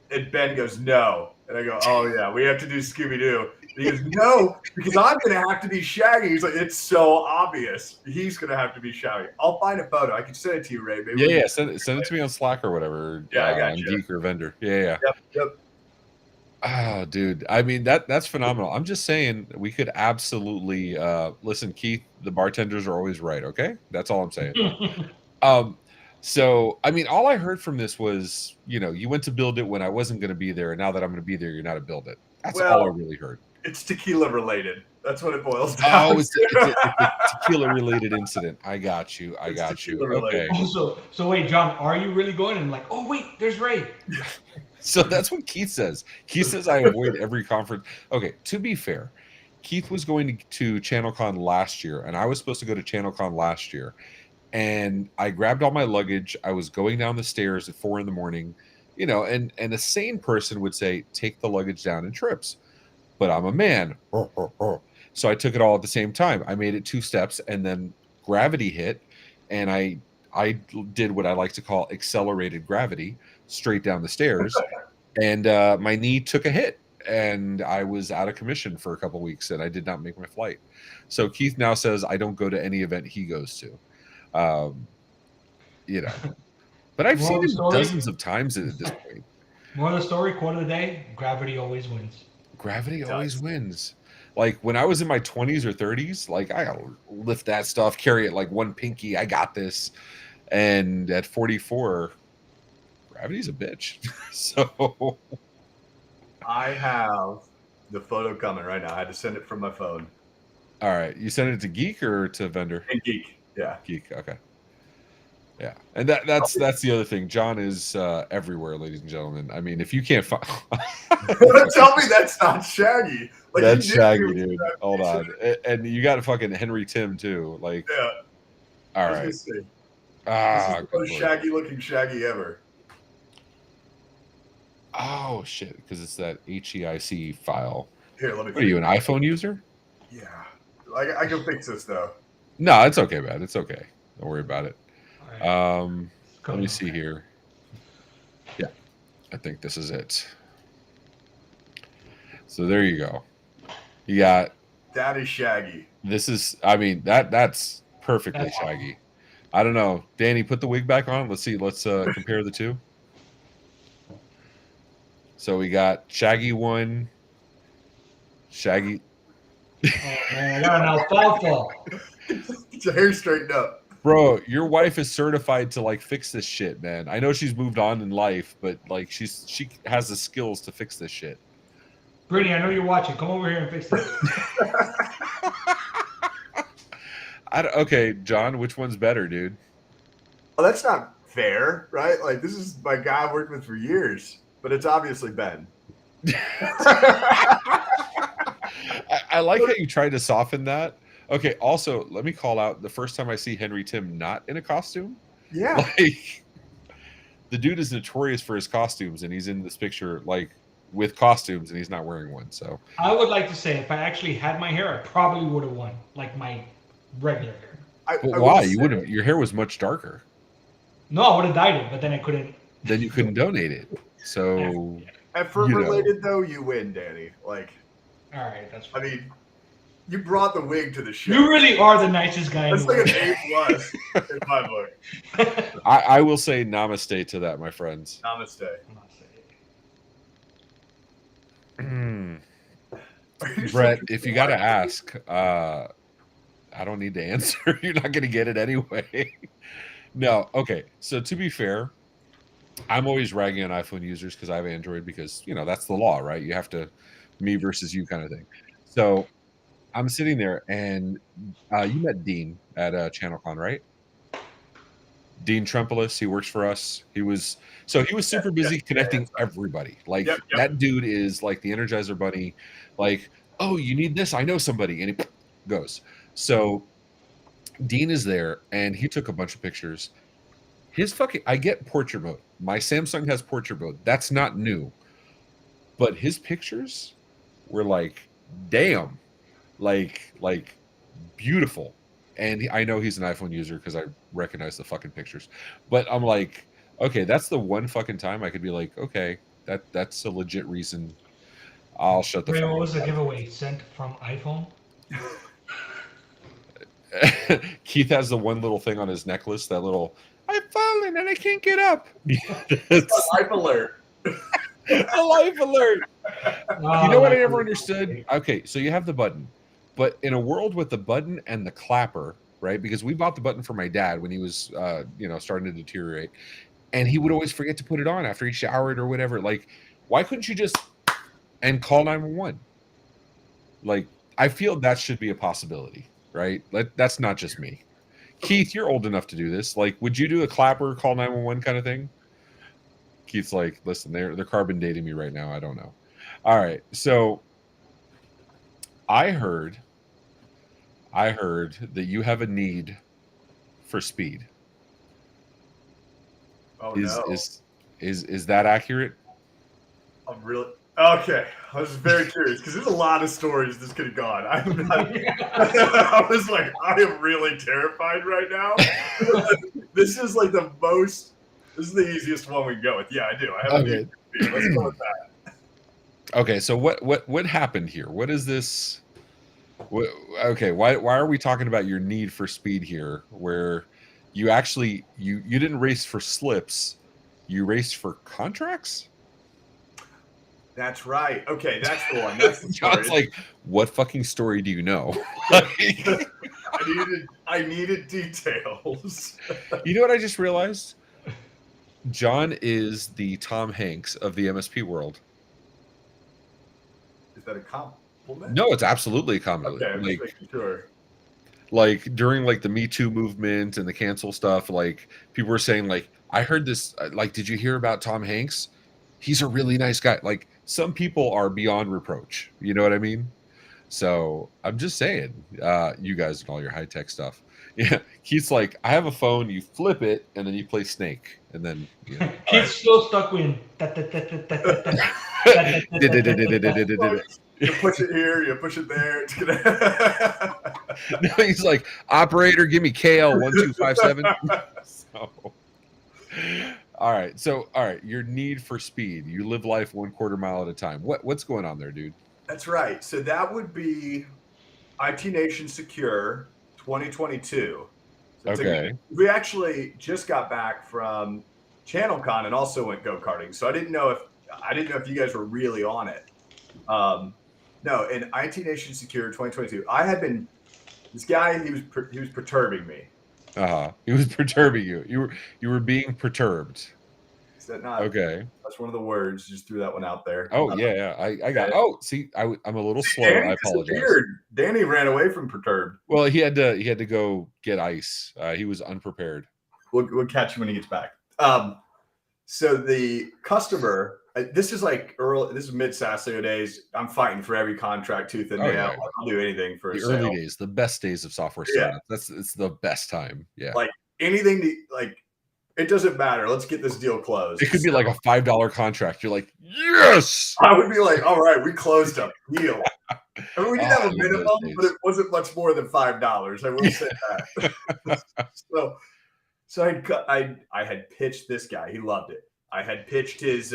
And Ben goes, "No." And I go, "Oh yeah, we have to do Scooby Doo." He goes, "No, because I'm gonna have to be Shaggy." He's like, "It's so obvious. He's gonna have to be Shaggy." I'll find a photo. I can send it to you, Ray. Maybe Yeah, send it to me on Slack or whatever. Yeah, I got on you. Geek or Vendor. Yeah. Yep. Oh, dude. I mean, that's phenomenal. I'm just saying we could absolutely listen, Keith, the bartenders are always right, okay? That's all I'm saying. So I mean, all I heard from this was, you went to Build It when I wasn't going to be there, and now that I'm going to be there, you're not at Build It. That's all I really heard. It's tequila related. That's what it boils down. Oh, it's a tequila related incident. I got you. Okay. So wait, John, are you really going? And like, oh wait, there's Ray. So that's what Keith says. Keith says I avoid every conference. Okay, to be fair, Keith was going to ChannelCon last year, and I was supposed to go to ChannelCon last year. And I grabbed all my luggage. I was going down the stairs at 4 a.m, and a sane person would say, take the luggage down in trips. But I'm a man. So I took it all at the same time. I made it 2 steps, and then gravity hit, and I did what I like to call accelerated gravity straight down the stairs, and my knee took a hit, and I was out of commission for a couple of weeks, and I did not make my flight. So Keith now says I don't go to any event he goes to. But I've seen him dozens of times at this point. More of the story, quote of the day: gravity always wins. Gravity always wins. Like when I was in my 20s or 30s, like I gotta lift that stuff, carry it like one pinky. I got this. And at 44, gravity's a bitch. So I have the photo coming right now. I had to send it from my phone. All right, you sent it to Geek or to Vendor? And Geek, yeah. Geek, okay. Yeah, and that's the other thing. John is everywhere, ladies and gentlemen. I mean, if you can't find, tell me that's not Shaggy. Like, that's Shaggy, dude. Hold on, and you got a fucking Henry Tim too. Like, yeah. All right. This is the most Shaggy-looking Shaggy ever. Oh shit! Because it's that HEIC file. Here, let me. What are you, an iPhone user? Yeah, I can fix this though. No, it's okay, man. It's okay. Don't worry about it. Let me see here. Yeah, I think this is it. So there you go. You got. That is Shaggy. This is. I mean that's perfectly Shaggy. I don't know, Danny. Put the wig back on. Let's see. Let's compare the two. So we got Shaggy 1. Shaggy. Oh man, I got an alfalfa. Get your hair straightened up. Bro, your wife is certified to like fix this shit, man. I know she's moved on in life, but like she has the skills to fix this shit. Brittany, I know you're watching. Come over here and fix this. Okay, John, which one's better, dude? Well, that's not fair, right? Like, this is my guy I've worked with for years, but it's obviously Ben. I like how you tried to soften that. Okay, also, let me call out the first time I see Henry Tim not in a costume. Yeah. Like, the dude is notorious for his costumes, and he's in this picture, like, with costumes, and he's not wearing one, so. I would like to say, if I actually had my hair, I probably would have won, like my regular hair. But why? You would have. Your hair was much darker. No, I would have dyed it, but then I couldn't. Then you couldn't donate it. So. Effort related, though, you win, Danny. Like. All right, that's fine. I mean, you brought the wig to the show. You really are the nicest guy. That's like an A+ in my book. I will say namaste to that, my friends. Namaste. Brett, if you got to ask, I don't need to answer. You're not going to get it anyway. No. Okay. So to be fair, I'm always ragging on iPhone users because I have Android because, that's the law, right? You have to me versus you kind of thing. So I'm sitting there and you met Dean at ChannelCon, right? Dean Trempelis, he works for us. He was super busy connecting everybody. Like Yep. that dude is like the Energizer Bunny. Like, oh, you need this? I know somebody, and he goes. So Dean is there, and he took a bunch of pictures. I get portrait mode. My Samsung has portrait mode. That's not new. But his pictures were like, damn, like beautiful. And I know he's an iPhone user because I recognize the fucking pictures. But I'm like, okay, that's the one fucking time I could be like, okay, that's a legit reason. I'll shut the Wait, fuck what up. was the giveaway sent from iPhone? Keith has the one little thing on his necklace, that little, I've fallen and I can't get up. It's Life alert. a life alert. You know what I never understood? Okay, so you have the button, but in a world with the button and the clapper, right? Because we bought the button for my dad when he was, starting to deteriorate, and he would always forget to put it on after he showered or whatever. Like, why couldn't you just and call 911? Like, I feel that should be a possibility, right? That's not just me. Keith, you're old enough to do this. Like, would you do a clapper, call 911 kind of thing? Keith's like, listen, they're carbon dating me right now. I don't know. All right, so I heard that you have a need for speed. Oh Is no. is that accurate? I'm really okay. I was very curious because there's a lot of stories this could have gone. I'm not, I was like, I am really terrified right now. This is like the most. This is the easiest one we can go with. Yeah, I do. I have a need for speed. Let's go with that. Okay, so what happened here? What is this? Okay, why are we talking about your need for speed here? Where you actually you didn't race for slips, you raced for contracts? That's right. Okay, that's the one. That's the story. John's like, what fucking story do you know? I needed details. You know what I just realized? John is the Tom Hanks of the MSP world. Is that a compliment? No, it's absolutely a compliment. Okay, I'm just making sure. Like during like the Me Too movement and the cancel stuff, like people were saying like, I heard this, like, did you hear about Tom Hanks? He's a really nice guy. Like, some people are beyond reproach. You know what I mean? So I'm just saying, you guys and all your high tech stuff. Yeah, Keith's like, I have a phone. You flip it, and then you play Snake, and then Keith's still stuck with. You push it here, you push it there. It's gonna. No, he's like, operator, give me KL 1257. So, all right. Your need for speed. You live life 1/4 mile at a time. What's going on there, dude? That's right. So that would be IT Nation Secure 2022. So Okay. we actually just got back from ChannelCon and also went go-karting. So I didn't know if you guys were really on it. No, in IT Nation Secure 2022, I had been this guy. He was perturbing me. He was perturbing you. You were being perturbed. Is that not okay? That's one of the words. Just threw that one out there. Oh yeah. I got. Oh, see, I'm a little slow. Danny I apologize. Danny ran away from perturbed. Well, he had to go get ice. He was unprepared. We'll catch him when he gets back. So the customer, this is like early. This is mid Sassio days. I'm fighting for every contract tooth and nail. Yeah. I'll do anything for the a sale. early days, the best days of software startup. It's the best time. Yeah, like anything it doesn't matter. Let's get this deal closed. It could be like a $5 contract. You're like, yes. I would be like, all right, we closed a deal. I mean, we did have a minimum, but it wasn't much more than $5. I will say that. So I had pitched this guy. He loved it. I had pitched his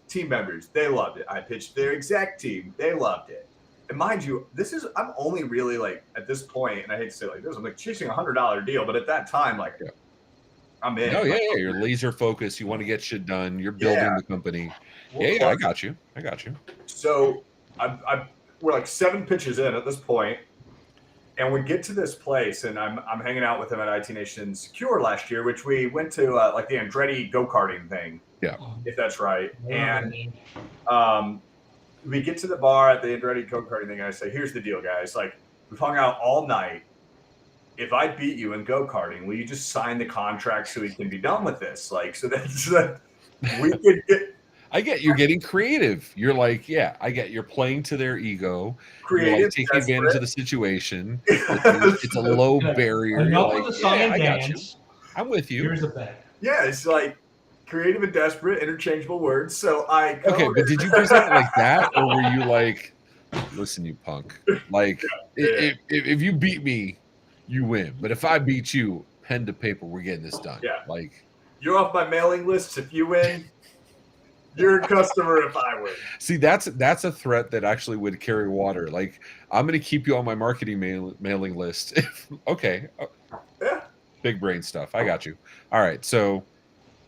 team members. They loved it. I pitched their exec team. They loved it. And mind you, I'm only really at this point, and I hate to say it like this, I'm like chasing $100 deal, but at that time, I'm in. Oh yeah, you're laser focused. You want to get shit done. You're building the company. Yeah, I got you. So we're 7 pitches in at this point, and we get to this place, and I'm hanging out with him at IT Nation Secure last year, which we went to the Andretti go-karting thing. Yeah, if that's right. And we get to the bar at the Andretti go-karting thing, and I say, "Here's the deal, guys. We've hung out all night. if I beat you in go-karting, will you just sign the contract so we can be done with this? Like, so that we could get I get you're getting creative. You're like, yeah, I get you're playing to their ego. You're like creative, taking advantage of the situation. desperate. It's a low Yeah. barrier. You're Enough like, with the song yeah, and I got you. dance. I'm with you. Here's a bet. Yeah, it's like creative and desperate, interchangeable words. So I Okay, but did you present it like that, or were you like, listen, you punk? Like, if you beat me, you win. But if I beat you, pen to paper, we're getting this done. Yeah. Like, you're off my mailing lists. If you win, you're a customer. If I win, see, that's a threat that actually would carry water. Like, I'm going to keep you on my marketing mailing list. Okay. yeah. Big brain stuff. I got you. All right. So,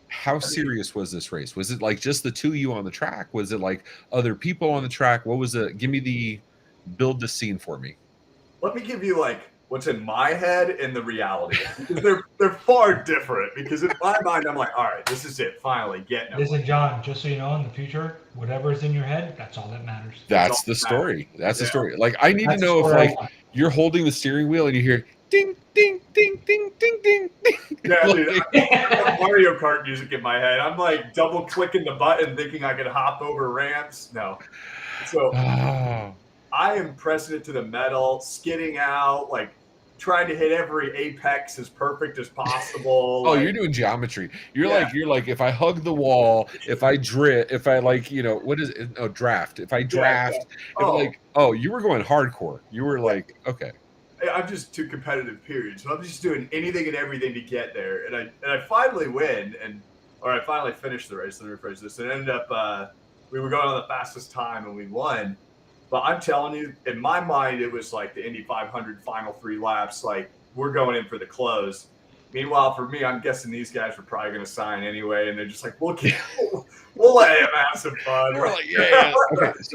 how serious was this race? Was it like just the two of you on the track? Was it like other people on the track? What was it? Give me build the scene for me. Let me give you like what's in my head and the reality, because they're far different. Because in my mind, I'm like, all right, this is it. Finally, getting it. Listen, John, just so you know, in the future, whatever's in your head, that's all that matters. That's the story. That's the story. Like, I need to That's know if the like story. you're holding the steering wheel and you hear ding, ding, ding, ding, ding, ding, ding. Yeah, Like, dude, I got Mario Kart music in my head. I'm like double clicking the button, thinking I could hop over ramps. No, so oh. I am pressing it to the metal, skidding out, like trying to hit every apex as perfect as possible. Oh, like, you're doing geometry. You're Yeah. like, if I hug the wall, if I drift, if I like, what is it? Oh, draft. If I draft, Oh. you were going hardcore. You were like, okay. I'm just too competitive, period. So I'm just doing anything and everything to get there. And I finally win, or I finally finished the race. Let me rephrase this. It ended up, we were going on the fastest time and we won. But I'm telling you, in my mind, it was like the Indy 500 final 3 laps. Like, we're going in for the close. Meanwhile, for me, I'm guessing these guys were probably going to sign anyway. And they're just like, we'll let him have some fun. We're like, yeah.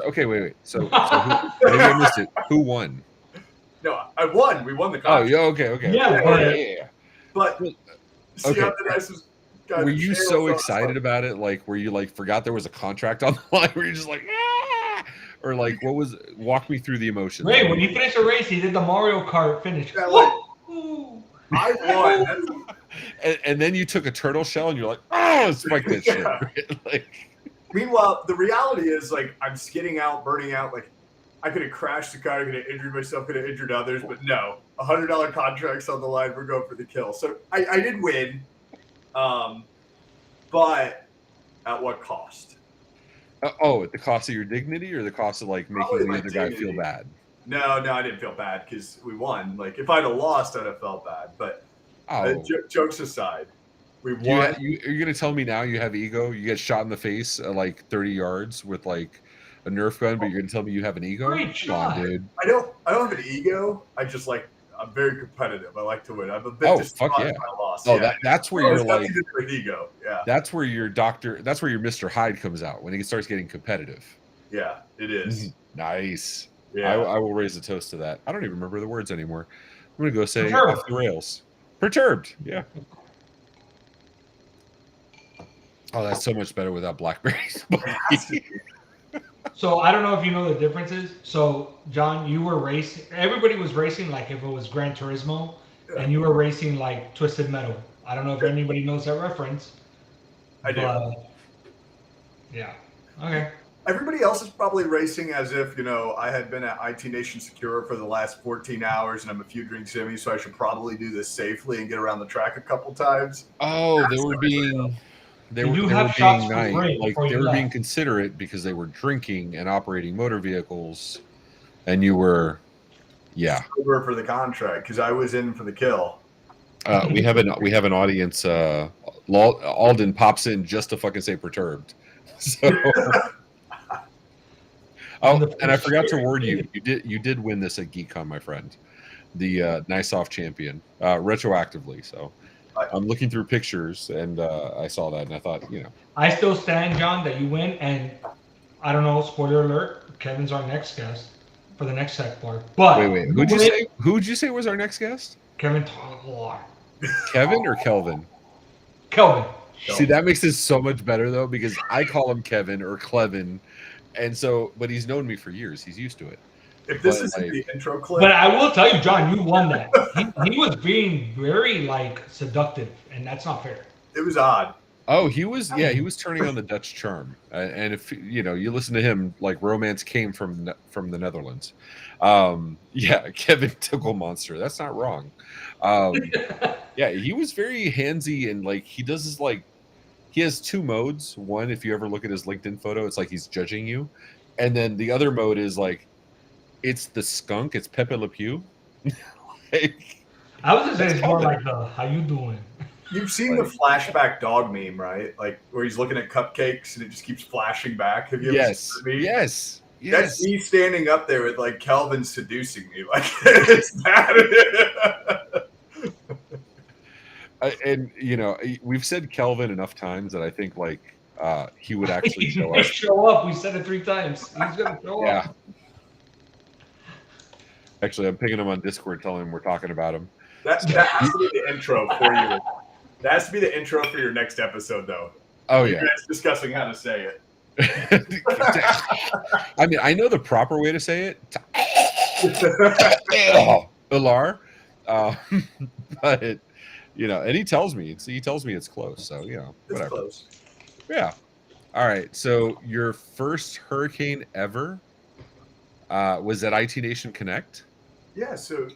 Okay, wait. So maybe I missed it. Who won? No, I won. We won the Oh, contract. yeah, okay. Yeah, But see Okay. how the nicest guy Were you Cheryl so was excited like, about it? Like, were you like forgot there was a contract on the line? Were you just like, ah? Or like, walk me through the emotions? Ray, when he finished the race, he did the Mario Kart finish. Yeah, like, Woo! I won. and then you took a turtle shell and you're like, oh, spike that shit. Yeah. Right? Like, Meanwhile, the reality is like I'm skidding out, burning out. Like I could have crashed the car, I could have injured myself, could have injured others, but no, $100 contracts on the line. We're going for the kill. So I did win, but at what cost? at the cost of your dignity or the cost of like Probably making the my other guy dignity. feel bad? No, I didn't feel bad because we won. Like if I'd have lost, I'd have felt bad. But jokes aside, we won. You're gonna tell me now you have ego? You get shot in the face at like 30 yards with like a Nerf gun, but you're gonna tell me you have an ego? Great Come shot. on, dude. I don't have an ego. I'm very competitive. I like to win. I'm a bit Oh, distraught fuck yeah. if I lost. Oh, yeah. that's where Oh, you're it's like, nothing to do with ego. Yeah. that's where your Mr. Hyde comes out when he starts getting competitive. Yeah, it is. Nice. Yeah. I will raise a toast to that. I don't even remember the words anymore. I'm gonna go say Perturbed. off the rails. Perturbed. Yeah. Oh, that's so much better without blackberries. So I don't know if you know the differences. So John, you were racing. Everybody was racing like if it was Gran Turismo, and you were racing like Twisted Metal. I don't know if anybody knows that reference. I do. Yeah. Okay. Everybody else is probably racing as if, I had been at IT Nation Secure for the last 14 hours and I'm a few drinks in me, so I should probably do this safely and get around the track a couple times. Oh, they were being Shots for nice. free Like before they you were left. being considerate because they were drinking and operating motor vehicles, and you were, yeah. Over for the contract because I was in for the kill. We have an audience. Alden pops in just to fucking say perturbed. So, and I forgot to warn you. You did win this at GeekCon, my friend. The Nice Off champion, retroactively. So I'm looking through pictures and I saw that and I thought, I still stand, John, that you win. And I don't know, spoiler alert, Kevin's our next guest for the next tech bar. But wait, who'd you say was our next guest? Kevin Tolar. Kevin or Kelvin? Kelvin. See, that makes this so much better though, because I call him Kevin or Clevin, and so, but he's known me for years. He's used to it. If this But, isn't like- the intro clip, But I will tell you, John, you won that. He was being very like seductive, and that's not fair. it was odd. Oh, he was turning on the Dutch charm, and if you listen to him, like romance came from the Netherlands. Yeah, Kevin Tickle Monster. That's not wrong. Yeah, he was very handsy, and like he does his like he has two modes. One, if you ever look at his LinkedIn photo, it's like he's judging you, and then the other mode is like it's the skunk. It's Pepe Le Pew. Like, I was just saying That's it's more Calvin. like the how you doing. You've seen the flashback dog meme, right? Like where he's looking at cupcakes and it just keeps flashing back. Have you ever yes, seen that meme? yes, That's yes. me standing up there with like Kelvin seducing me. Like it's bad. And we've said Kelvin enough times that I think like he would actually He's show gonna up. show up. We said it 3 times. He's gonna show Yeah. up. Actually, I'm pinging him on Discord, telling him we're talking about him. that has to be the intro for you. That has to be the intro for your next episode, though. Oh You yeah. guys discussing how to say it. I mean, I know the proper way to say it. Ilar. But and he tells me it's close. So It's whatever. close. Yeah. All right. So your first hurricane ever was at IT Nation Connect. Yeah. So,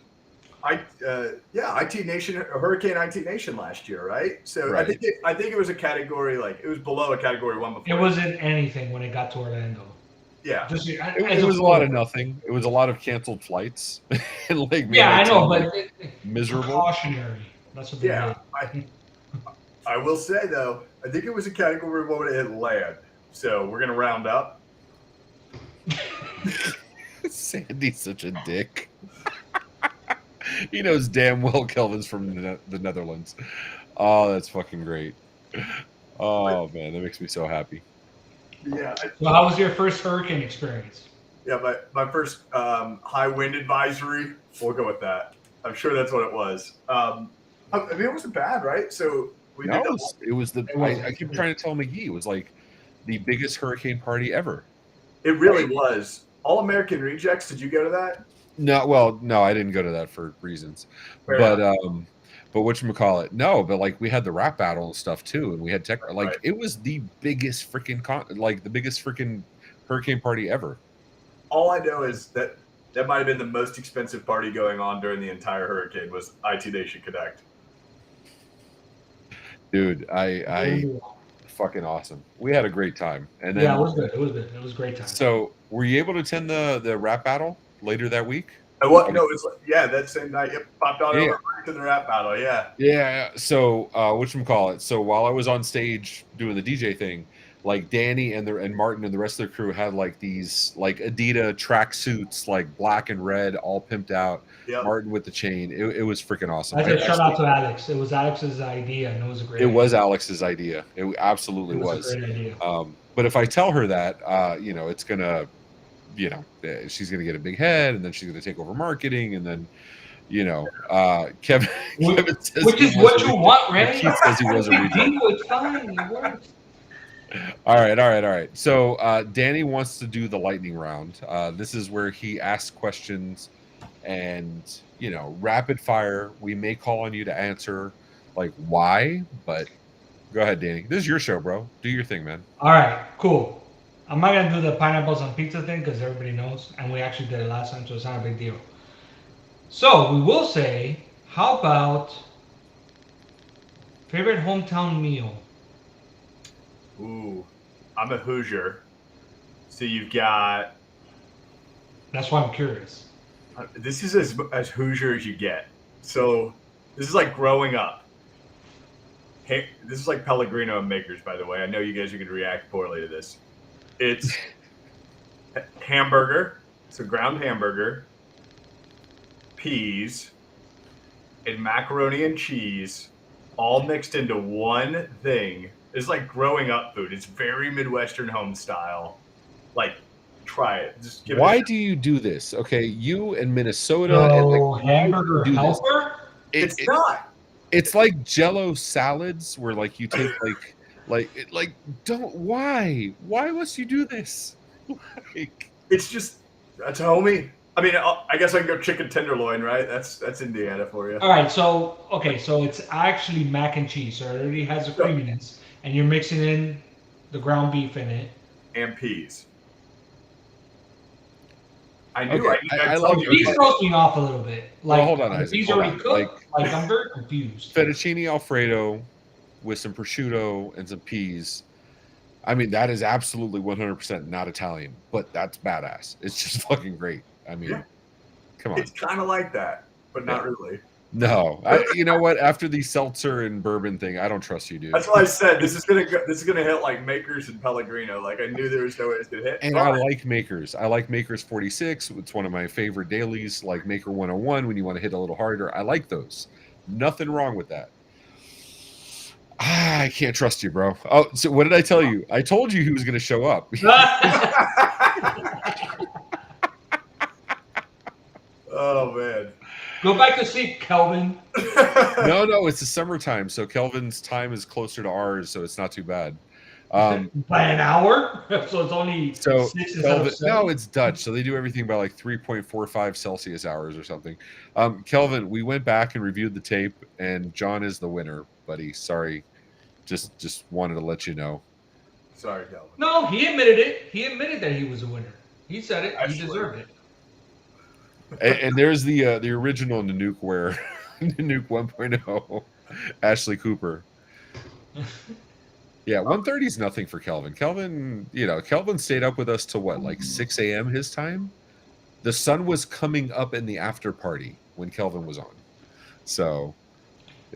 IT Nation, Hurricane IT Nation last year, right? So Right. I think it was a category it was below a category 1 before. It wasn't anything when it got to Orlando. Yeah. Just It was a lot of nothing. It was a lot of canceled flights. And like Yeah, I know, like, but miserable. Precautionary. That's what they Yeah. did. I will say though, I think it was a category 1 when it hit land. So we're gonna round up. Sandy's such a dick. He knows damn well Kelvin's from the Netherlands. Oh, that's fucking great. Oh man, that makes me so happy. Yeah. So how was your first hurricane experience? Yeah, my first high wind advisory. We'll go with that. I'm sure that's what it was. I mean, it wasn't bad, right? So we did. It was the. I keep trying to tell McGee it was like the biggest hurricane party ever. It really was. All American Rejects. Did you go to that? No, well, no, I didn't go to that for reasons. Fair But enough. whatchamacallit? No, but like we had the rap battle and stuff too, and we had tech. Like Right. it was the biggest freaking the biggest freaking hurricane party ever. All I know is that might have been the most expensive party going on during the entire hurricane was IT Nation Connect. Dude, I fucking awesome. We had a great time, and then Yeah, it was good. It was good. It was a great time. so were you able to attend the rap battle later that week? And what? No, it's that same night. Yep, popped on Yeah. over to the rap battle. Yeah. Yeah. So whatchamacallit? So while I was on stage doing the DJ thing, like Danny and Martin and the rest of their crew had like these like Adidas track suits, like black and red, all pimped out. Yep. Martin with the chain. It was freaking awesome. I said shout out to Alex. It was Alex's idea, and it was a great. It idea. was Alex's idea. It absolutely It was. a great idea. But if I tell her that, it's gonna, she's gonna get a big head, and then she's gonna take over marketing, and then, Kevin says Which he is was what a you reject. want, right? Keith says he was a reject. It's fine. It works. All right. So Danny wants to do the lightning round. This is where he asks questions, and rapid fire. We may call on you to answer, like why, but go ahead, Danny. This is your show, bro. Do your thing, man. All right, cool. I'm not gonna do the pineapples on pizza thing because everybody knows, and we actually did it last time, so it's not a big deal. So we will say, how about favorite hometown meal? Ooh, I'm a Hoosier. So you've got. That's why I'm curious. This is as Hoosier as you get. So this is like growing up. Hey, this is like Pellegrino and Makers, by the way. I know you guys are going to react poorly to this. It's hamburger, so ground hamburger, peas, and macaroni and cheese, all mixed into one thing. It's like growing up food. It's very Midwestern home style. Like, try it. Just give Why it. do you do this? Okay, you and Minnesota So and hamburger do this. helper? It's not. It's like Jello salads where like you take don't why must you do this? Like, It's just that's homie. I mean, I guess I can go chicken tenderloin, right? That's Indiana for you. All right, so so it's actually mac and cheese, so it already has the creaminess, and you're mixing in the ground beef in it. And peas. I knew Okay, I I told like- you. Peas okay. throws me off a little bit. Like, Well, hold on, the Isaac, peas hold already on. cooked. Like, I'm very confused. Fettuccine Alfredo with some prosciutto and some peas. I mean, that is absolutely 100% not Italian, but that's badass. It's just fucking great. I mean, Yeah. come on. It's kind of like that, but not really. No, you know what? After the seltzer and bourbon thing, I don't trust you, dude. That's why I said this is gonna hit like Makers and Pellegrino. Like I knew there was no way it's gonna hit. And but I like Makers. I like Makers 46. It's one of my favorite dailies, like Maker 101 when you want to hit a little harder. I like those. Nothing wrong with that. I can't trust you, bro. Oh, so what did I tell you? I told you he was going to show up. Oh man. Go back to sleep, Kelvin. No, it's the summertime, so Kelvin's time is closer to ours, so it's not too bad. By an hour, so it's only So 6 instead Kelvin, of 7. no, it's Dutch, so they do everything by like 3.45 Celsius hours or something. Kelvin, we went back and reviewed the tape, and John is the winner, buddy. Sorry, just wanted to let you know. Sorry, Calvin. No, he admitted it. He admitted that he was a winner. He said it. He deserved it. And there's the original Nanook where Nanook 1.0, Ashley Cooper. Yeah, 1:30 is nothing for Kelvin. Kelvin stayed up with us till what, like 6 a.m. his time? The sun was coming up in the after party when Kelvin was on. So,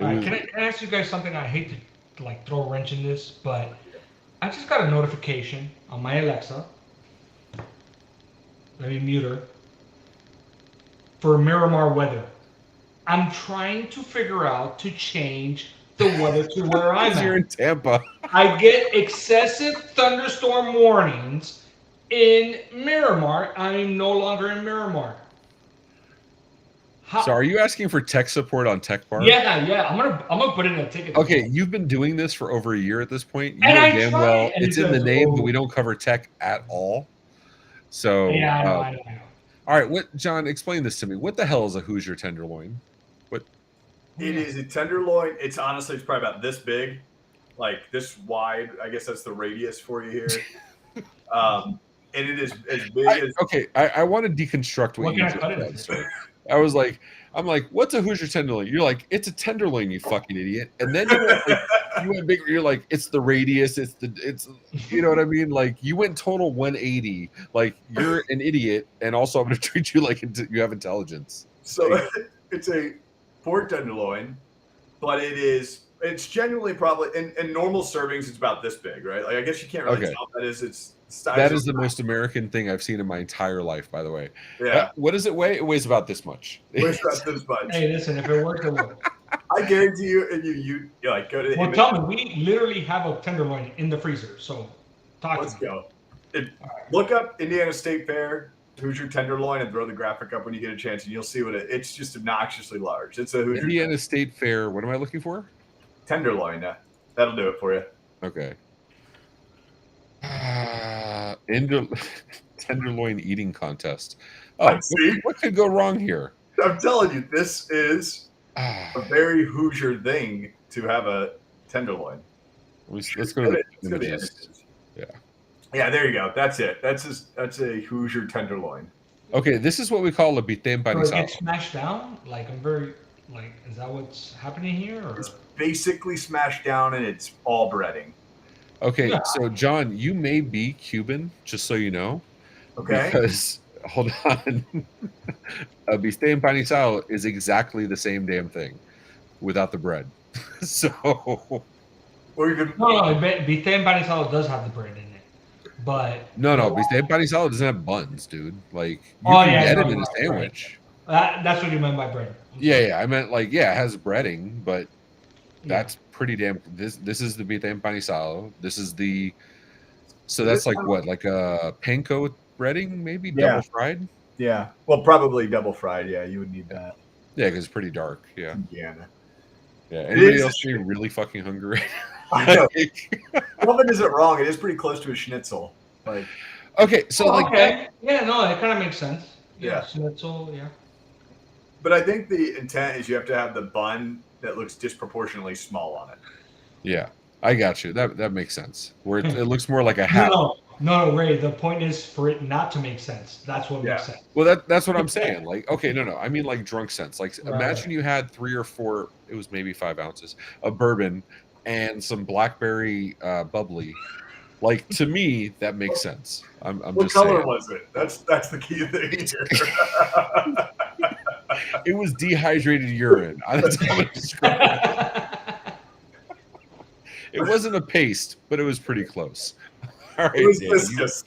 All right, can I ask you guys something? I hate to like throw a wrench in this, but I just got a notification on my Alexa. Let me mute her. For Miramar weather. I'm trying to figure out to change the weather to where I'm you're at. in Tampa. I get excessive thunderstorm warnings in Miramar. I'm no longer in Miramar. So, are you asking for tech support on Tech Bar? Yeah. I'm gonna put in a ticket. Okay, you've been doing this for over a year at this point. You And know I damn tried, well and it's it in the says, name, "Oh." but we don't cover tech at all. So, Yeah, I know. all right, John? Explain this to me. What the hell is a Hoosier tenderloin? It is a tenderloin. It's honestly, it's probably about this big, like this wide. I guess that's the radius for you here. And it is as big as. Okay, I want to deconstruct what you just said. Sir. I'm like, what's a Hoosier tenderloin? You're like, it's a tenderloin, you fucking idiot. And then you went bigger. You're like, it's the radius. It's you know what I mean? Like you went total 180. Like you're an idiot, and also I'm going to treat you like you have intelligence. So it's a pork tenderloin, but it's genuinely probably in normal servings it's about this big, right? Like I guess you can't really tell that is it's size. That is the most American thing I've seen in my entire life, by the way. Yeah. What does it weigh? It weighs about this much. Weighs about this much. Hey, listen, if it worked, it worked. I guarantee you, if you like go to the Well, image, tell me, we literally have a tenderloin in the freezer, so let's go. Look up Indiana State Fair Hoosier tenderloin and throw the graphic up when you get a chance, and you'll see what it's just obnoxiously large. It's a Hoosier Indiana State Fair. What am I looking for? Tenderloin. That'll do it for you. Okay. Tenderloin eating contest. Oh, what could go wrong here? I'm telling you, this is a very Hoosier thing to have a tenderloin. Let's go to the images. Yeah, there you go. That's it. That's a Hoosier tenderloin. Okay, this is what we call a bitén So it empanizado. gets smashed down? Like, is that what's happening here? Or? It's basically smashed down and it's all breading. Okay, so John, you may be Cuban, just so you know. Okay. Because, hold on. A bitén empanizado is exactly the same damn thing without the bread. So. Or even. No, bitén empanizado does have the bread in it. But No, bitén empanizado doesn't have buns, dude. Like you can get it in a sandwich. That's what you meant by bread. Yeah. I meant like, it has breading, but that's pretty damn. This is the bitén empanizado. This is the. So that's like what, like a panko breading, maybe double fried. Yeah. Well, probably double fried. Yeah, you would need that. Yeah, because it's pretty dark. Yeah. Yeah. Anybody else being really fucking hungry? I know. Kelvin isn't wrong. It is pretty close to a schnitzel. Like. Okay, so okay. Yeah, no, it kind of makes sense. Yeah. So that's all. Yeah. But I think the intent is you have to have the bun that looks disproportionately small on it. Yeah, I got you. That makes sense. Where it looks more like a No, hat. no, Ray. The point is for it not to make sense. That's what makes sense. Well, that's what I'm saying. Like, okay, no. I mean, like drunk sense. Like, Right. imagine you had 3 or 4. It was maybe 5 ounces of bourbon and some blackberry bubbly. Like, to me, that makes sense. I'm What just color saying. was it? That's the key thing here. It was dehydrated urine. That's how I'm gonna describe it. It wasn't a paste, but it was pretty close. All right, It was Danny, viscous.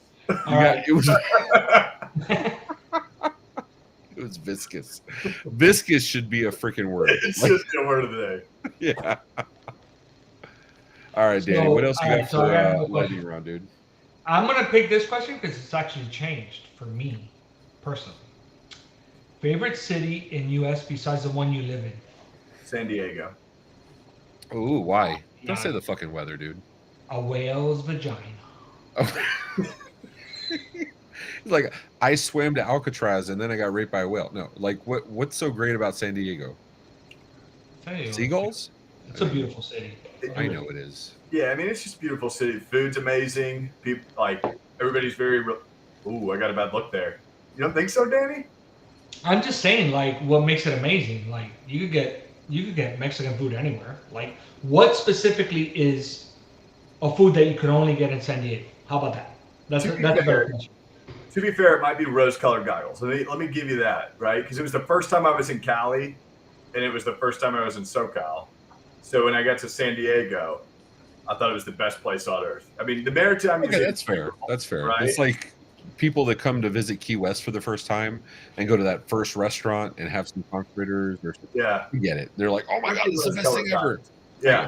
it was viscous. Viscous should be a freaking word. It's just a word of the day. Yeah. All right, Danny. What else you got for lightning round, dude? I'm gonna pick this question because it's actually changed for me, personally. Favorite city in U.S. besides the one you live in? San Diego. Ooh, why? Don't say the fucking weather, dude. A whale's vagina. Oh. Like, I swam to Alcatraz and then I got raped by a whale. No, like, what's so great about San Diego? Seagulls? It's a beautiful city. I know it is. Yeah, I mean, it's just a beautiful city. Food's amazing. People, like, everybody's very. Ooh, I got a bad look there. You don't think so, Danny? I'm just saying, like, what makes it amazing? Like, you could get Mexican food anywhere. Like, what specifically is a food that you could only get in San Diego? How about that? That's a better question. To be fair, it might be rose-colored goggles. Let me give you that, right? Because it was the first time I was in Cali, and it was the first time I was in SoCal. So when I got to San Diego, I thought it was the best place on earth. I mean, the Maritime Museum. That's fair. That's fair. Right? It's like people that come to visit Key West for the first time and go to that first restaurant and have some conch fritters or something. Yeah. You get it. They're like, oh my God, this is the best thing ever. Yeah.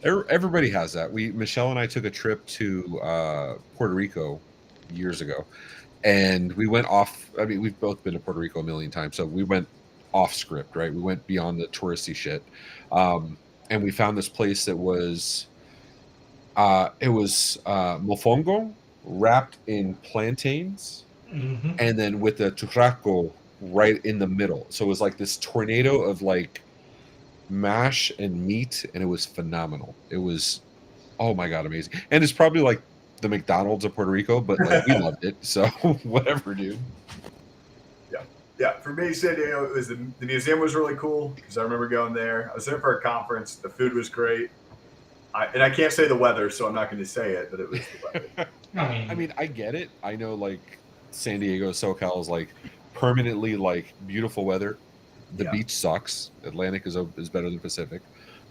Everybody has that. Michelle and I took a trip to Puerto Rico years ago, and we went off. I mean, we've both been to Puerto Rico a million times, so we went off script, right? We went beyond the touristy shit, and we found this place that was mofongo wrapped in plantains, and then with the churrasco right in the middle. So it was like this tornado of like mash and meat, and it was phenomenal. It was, oh my God, amazing. And it's probably like the McDonald's of Puerto Rico, but like we loved it. So whatever, dude. Yeah. For me, San Diego, it was the museum was really cool because I remember going there. I was there for a conference. The food was great. I can't say the weather, so I'm not going to say it, but it was the weather. I mean, I get it. I know like San Diego, SoCal is like permanently like beautiful weather. The beach sucks. Atlantic is better than Pacific,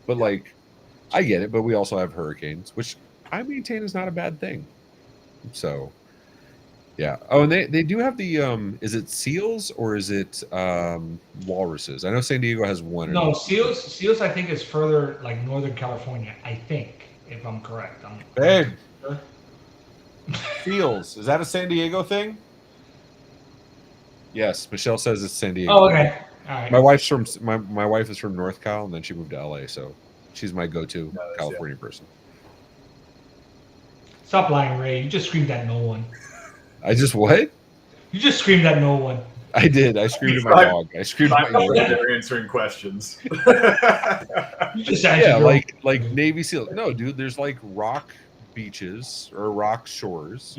but like I get it. But we also have hurricanes, which I maintain is not a bad thing. So yeah. Oh, and they do have the is it seals or is it walruses? I know San Diego has one. No, seals. I think is further like Northern California. I think, if I'm correct. Babe. Seals. Is that a San Diego thing? Yes, Michelle says it's San Diego. Oh, okay. All right. My wife's from my wife is from North Cal, and then she moved to LA, so she's my go-to California person. Stop lying, Ray. You just screamed at no one. I just what? You just screamed at no one. I did. I screamed at my dog. I screamed at my dog. They're answering questions. You just answered like Navy SEAL. No, dude. There's like rock beaches or rock shores,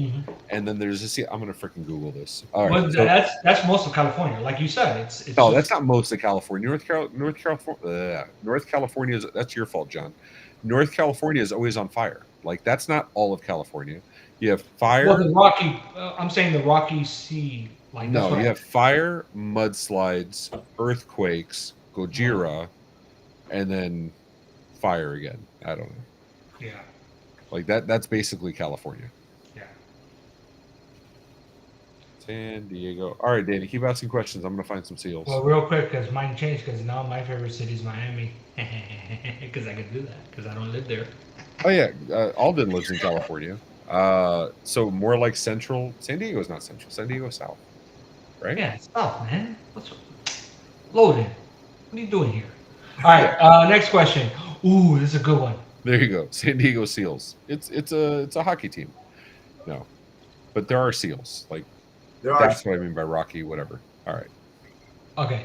and then there's a sea. I'm gonna freaking Google this. All right, so, that's most of California, like you said. It's no, that's not most of California. North California is that's your fault, John. North California is always on fire. Like that's not all of California. You have fire. Well, the Rocky. I'm saying the Rocky Sea. Like no, you have fire, mudslides, earthquakes, Gojira, and then fire again. I don't know. Yeah. Like that's basically California. Yeah. San Diego. All right, Danny, keep asking questions. I'm gonna find some seals. Well, real quick, because mine changed. Because now my favorite city is Miami. Because I can do that. Because I don't live there. Oh yeah, Alden lives in California. So more like central. San Diego is not central. San Diego is south, right? Yeah, it's south, man. What's Loaded? What are you doing here? All right. Next question. Ooh, this is a good one. There you go. San Diego Seals. It's a hockey team. No, but there are seals. Like There are. That's what I mean by rocky. Whatever. All right. Okay.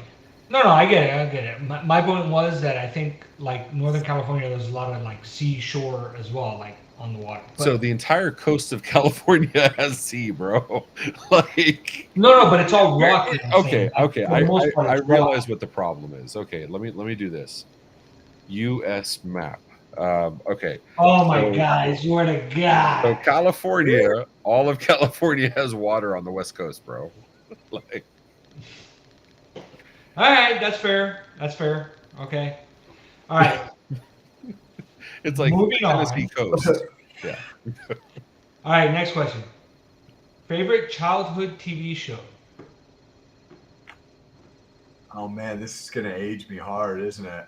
No, I get it. I get it. My point was that I think like Northern California, there's a lot of like seashore as well, like on the water. But, So the entire coast of California has sea, bro. Like no, but it's all rocky. I'm okay, saying. Like, okay. for the most part, I it's realize rock. what the problem is. Okay, let me do this. U.S. map. Okay. Oh my So- God! I swear to God. So California, all of California has water on the West Coast, bro. Like, All right, that's fair. That's fair. Okay. All right. it's like Moving Tennessee on. coast. Yeah. All right. Next question. Favorite childhood TV show? Oh man, this is gonna age me hard, isn't it?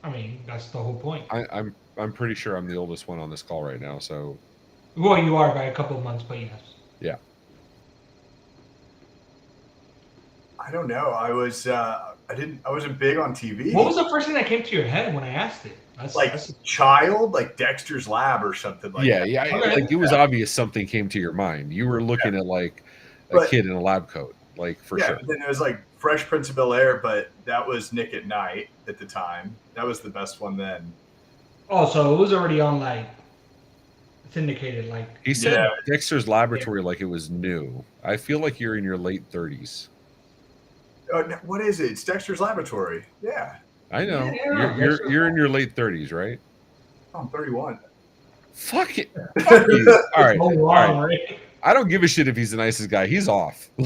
I mean, that's the whole point. I'm pretty sure I'm the oldest one on this call right now. So Well, you are by a couple of months, but yes. yeah. I don't know. I wasn't big on TV. What was the first thing that came to your head when I asked it? That's Child, like Dexter's Lab or something like Yeah, that. yeah. Okay. Like it was obvious something came to your mind. You were looking at like a But- kid in a lab coat, like for yeah, sure. but then it was like Fresh Prince of Bel-Air, but that was Nick at Night at the time. That was the best one then. Oh, so it was already on like syndicated, like He said Yeah. Dexter's Laboratory like it was new. I feel like you're in your late 30s. Oh, no, what is it? It's Dexter's Laboratory. Yeah. I know. Yeah, You're in your late 30s, right? Oh, I'm 31. Fuck it. Fuck you. All right. so All long, right. right? I don't give a shit if he's the nicest guy. He's off. I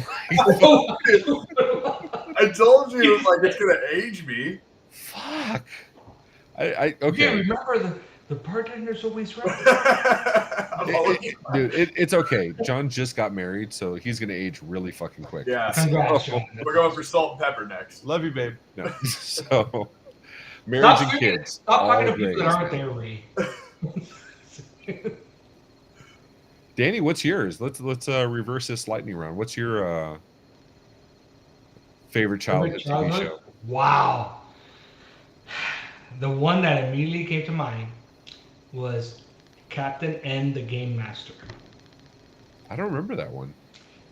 told you it was like it's gonna age me. Fuck. I Yeah, okay. remember the bartender's always right. I'm always- Dude, it's okay. John just got married, so he's gonna age really fucking quick. yeah. Congrats, John. We're going for salt and pepper next. Love you, babe. No. So marriage Stop, and speaking- kids. stop all talking to great. people that aren't there, Ree. Danny, what's yours? Let's reverse this lightning round. What's your favorite childhood TV show? Wow. The one that immediately came to mind was Captain N the Game Master. I don't remember that one.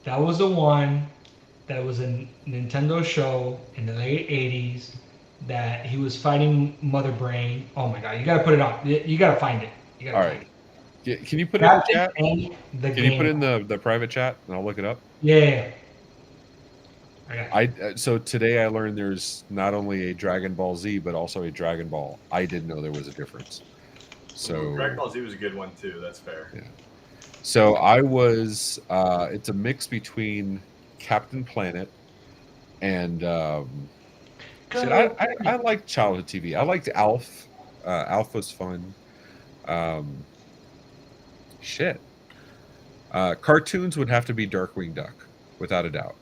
That was the one that was a Nintendo show in the late 80s that he was fighting Mother Brain. Oh my god, you gotta put it on. You gotta find it. You gotta All find right. it. Can you put it in the Captain chat? N the Can Game you put it in the private chat and I'll look it up? Yeah. I got it. So today I learned there's not only a Dragon Ball Z but also a Dragon Ball. I didn't know there was a difference. So Dragon Ball Z was a good one too. That's fair. Yeah. So I was. It's a mix between Captain Planet and. Shit, I like childhood TV. I liked Alf. Alf was fun. Shit. Cartoons would have to be Darkwing Duck, without a doubt.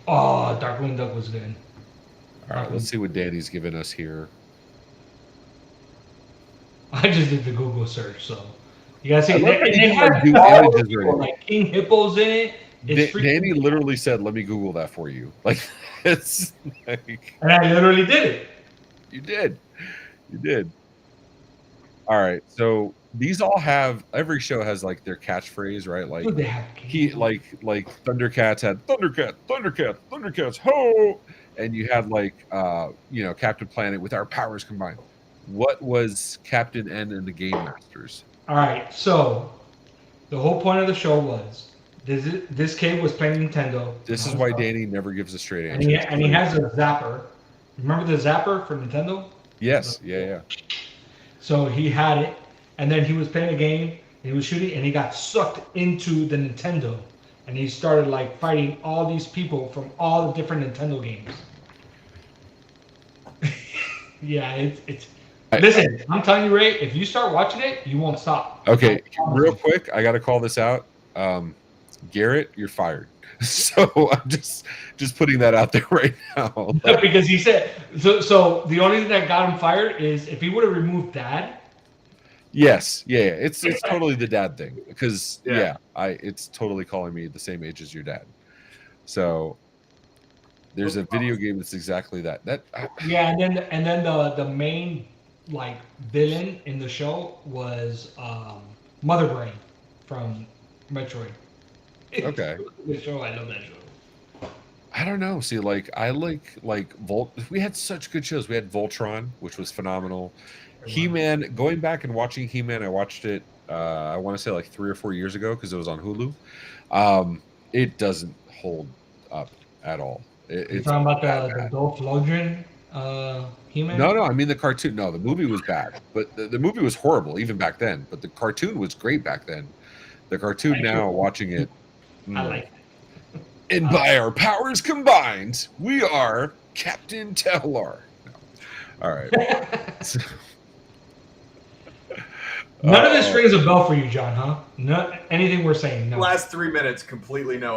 Oh, Darkwing Duck was good. All right, let's see what Danny's giving us here. I just did the Google search, so you gotta see. I love They, that they you have can do all images the people, already. like King Hippo's in it. It's freaking- Danny literally said, "Let me Google that for you." Like it's like and I literally did it. you did. All right, so these all have every show has like their catchphrase, right? Like Dude, they have he like Thundercats had Thundercats, ho! And you had like Captain Planet with our powers combined. What was Captain N and the Game Masters? All right, so the whole point of the show was this kid was playing Nintendo. This is why Danny never gives a straight And answer. he has a zapper. Remember the zapper for Nintendo? Yes, yeah. So he had it, and then he was playing a game, and he was shooting, and he got sucked into the Nintendo, and he started like fighting all these people from all the different Nintendo games. Yeah, it's. Listen, I'm telling you, Ray, if you start watching it, you won't stop. Okay, real quick, I got to call this out. Garrett, you're fired. So I'm just putting that out there right now. Because he said so. The only thing that got him fired is if he would have removed Dad. Yes, yeah. It's totally the dad thing because Yeah. it's totally calling me the same age as your dad. So there's a video game that's exactly that. Yeah, and then the main like villain in the show was Mother Brain from Metroid. Okay. Good show. I love that show. I don't know. See, like I like Volt. We had such good shows. We had Voltron, which was phenomenal. He-Man. Going back and watching He-Man, I watched it. I want to say like 3 or 4 years ago because it was on Hulu. It doesn't hold up at all. You're It's talking about bad, the bad. Dolph Lundgren He-Man? No, I mean the cartoon. No, the movie was bad, but the movie was horrible even back then. But the cartoon was great back then. The cartoon now, watching it, I like it. and by our powers combined, we are Captain Tellar. No. All right. None of this rings a bell for you, John, huh? No, anything we're saying, no. Last 3 minutes, completely no.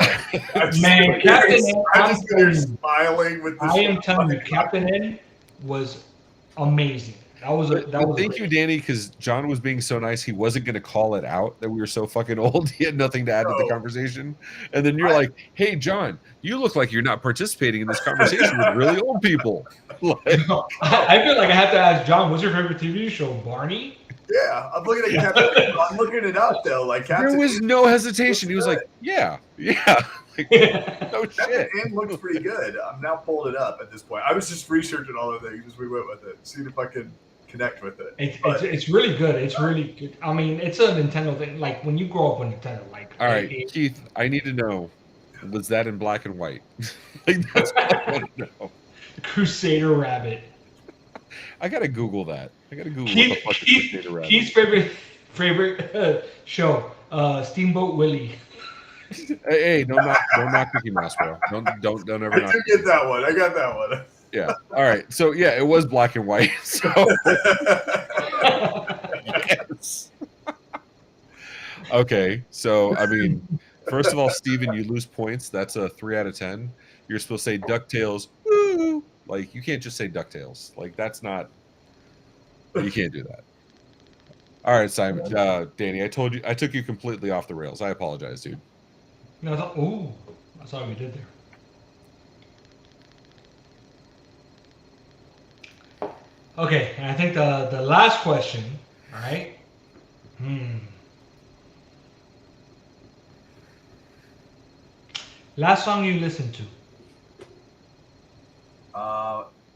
Man, Captain N, I'm just there smiling with this. I am telling you, Captain N was amazing. That was Thank you, Danny, because John was being so nice. He wasn't going to call it out that we were so fucking old. He had nothing to add to the conversation. And then you're like, hey, John, you look like you're not participating in this conversation with really old people. Like, I feel like I have to ask John, what's your favorite TV show, Barney? Yeah, I'm looking at Captain. I'm looking it up though. Like Captain. There was no hesitation. He was like, "Yeah." Like, no shit. And looks pretty good. I'm now pulling it up at this point. I was just researching all the things as we went with it, seeing if I could connect with it. It's really good. It's really good. I mean, it's a Nintendo thing. Like when you grow up with Nintendo, like. All right, Keith, I need to know: was that in black and white? Like that's what I want to know. Crusader Rabbit. I gotta Google that. I gotta Google what the fuck is Crusader Rabbit. Keith's favorite show, Steamboat Willie. Hey, don't knock Mickey Mouse, bro. Don't ever I knock. did get that one. I got that one. Yeah. All right. So yeah, it was black and white. So yes. Okay. So I mean, first of all, Steven, you lose points. That's a 3 out of 10. You're supposed to say DuckTales. Woo! Like you can't just say DuckTales. Like that's not. You can't do that. All right, Simon, Danny. I told you I took you completely off the rails. I apologize, dude. No, I saw what you did there. Okay, and I think the last question, all right? Last song you listened to?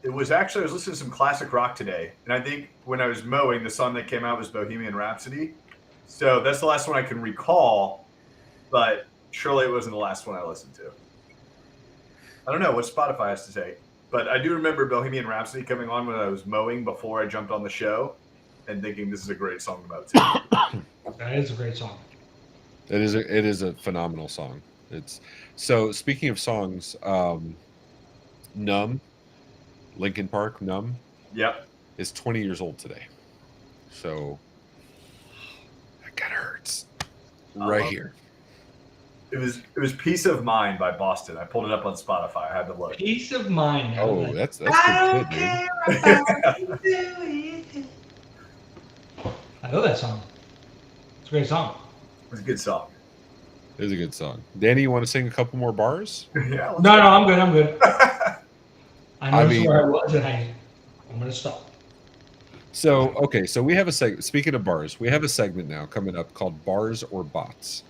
It was actually, I was listening to some classic rock today, and I think when I was mowing, the song that came out was Bohemian Rhapsody. So that's the last one I can recall, but surely it wasn't the last one I listened to. I don't know what Spotify has to say, but I do remember Bohemian Rhapsody coming on when I was mowing before I jumped on the show and thinking this is a great song about it. That is a great song. It is a phenomenal song. It's so speaking of songs, Numb, Linkin Park, Numb. Yep. Is 20 years old today. So that kind of hurts. Right here. It was Peace of Mind by Boston. I pulled it up on Spotify. I had to look. Peace of Mind. Oh, that's good shit, dude. I know that song. It's a great song. It's a good song. It is a good song. Danny, you want to sing a couple more bars? Yeah. No, I'm good. I know mean, where I was, and I'm going to stop. So, okay, so we have a segment. Speaking of bars, we have a segment now coming up called Bars or Bots.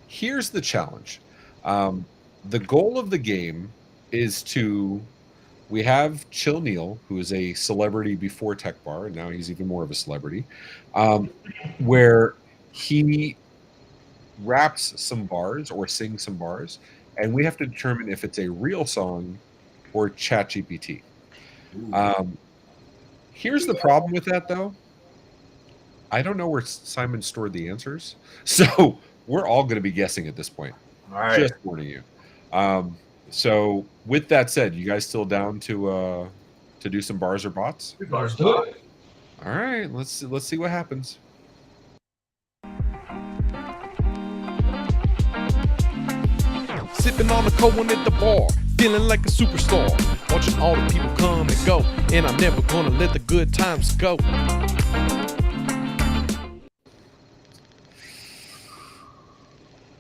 Here's the challenge. The goal of the game is we have Chill Neil, who is a celebrity before Tech Bar, and now he's even more of a celebrity, where he raps some bars or sings some bars, and we have to determine if it's a real song or ChatGPT. Here's the problem with that, though. I don't know where Simon stored the answers, so we're all going to be guessing at this point. All right. Just warning you. So, with that said, you guys still down to do some bars or bots? Bars. Do it. All right, let's see what happens. Sipping on a cold one at the bar, feeling like a superstar. Watching all the people come and go, and I'm never gonna let the good times go.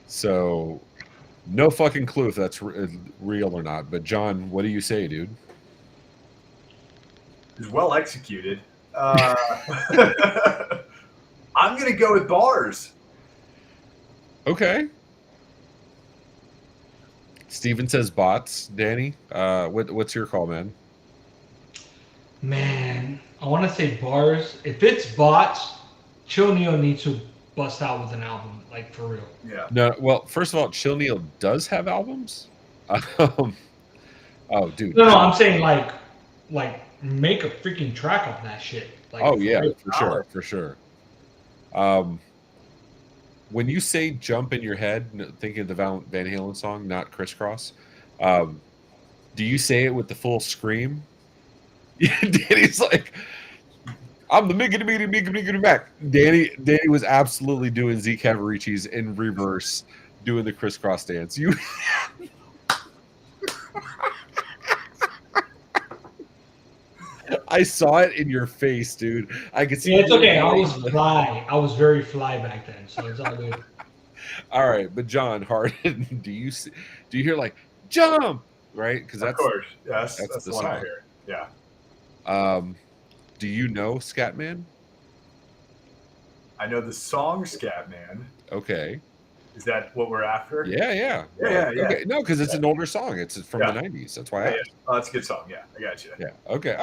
So, no fucking clue if that's real or not. But John, what do you say, dude? It's well executed. I'm gonna go with bars. Okay. Steven says bots. Danny, what's your call, man? Man, I want to say bars. If it's bots, Chill Neo needs to bust out with an album, like for real. Yeah. No, well, first of all, Chill Neil does have albums. Oh, dude. No, I'm saying like make a freaking track of that shit. Like, Oh yeah, real. for sure. When you say "jump" in your head, thinking of the Van Halen song, not "Crisscross," do you say it with the full scream? Danny's like, "I'm the miggity Mac." Danny was absolutely doing Z Cavaricci's in reverse, doing the crisscross dance. You. I saw it in your face, dude. I could see. Yeah, it's okay. I was fly. I was very fly back then, so it's all good. All right, but John Harden, do you hear like jump, right? Because Of course, yes, that's the one I song. hear. Yeah. Do you know Scatman? I know the song Scatman. Okay. Is that what we're after? Yeah. Yeah. Okay. No, because it's an older song. It's from the 90s. That's why. Yeah. Oh, that's a good song. Yeah, I got you. Yeah. Okay.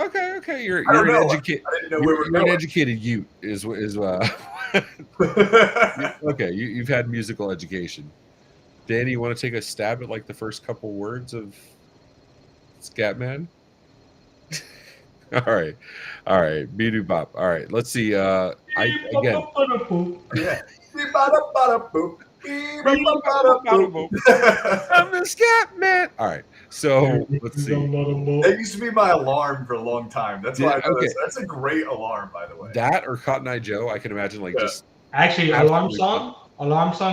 You're I don't an know. educated. I didn't know we were You're an going. educated Ute. Is okay. You've had musical education. Danny, you want to take a stab at like the first couple words of Scatman? All right. Bidu bop. All right. Let's see. Again. Yeah. I'm the Scatman. All right. So let's see. That used to be my alarm for a long time. That's why I know Okay. that's a great alarm, by the way. That or Cotton Eye Joe, I can imagine like just Actually, alarm song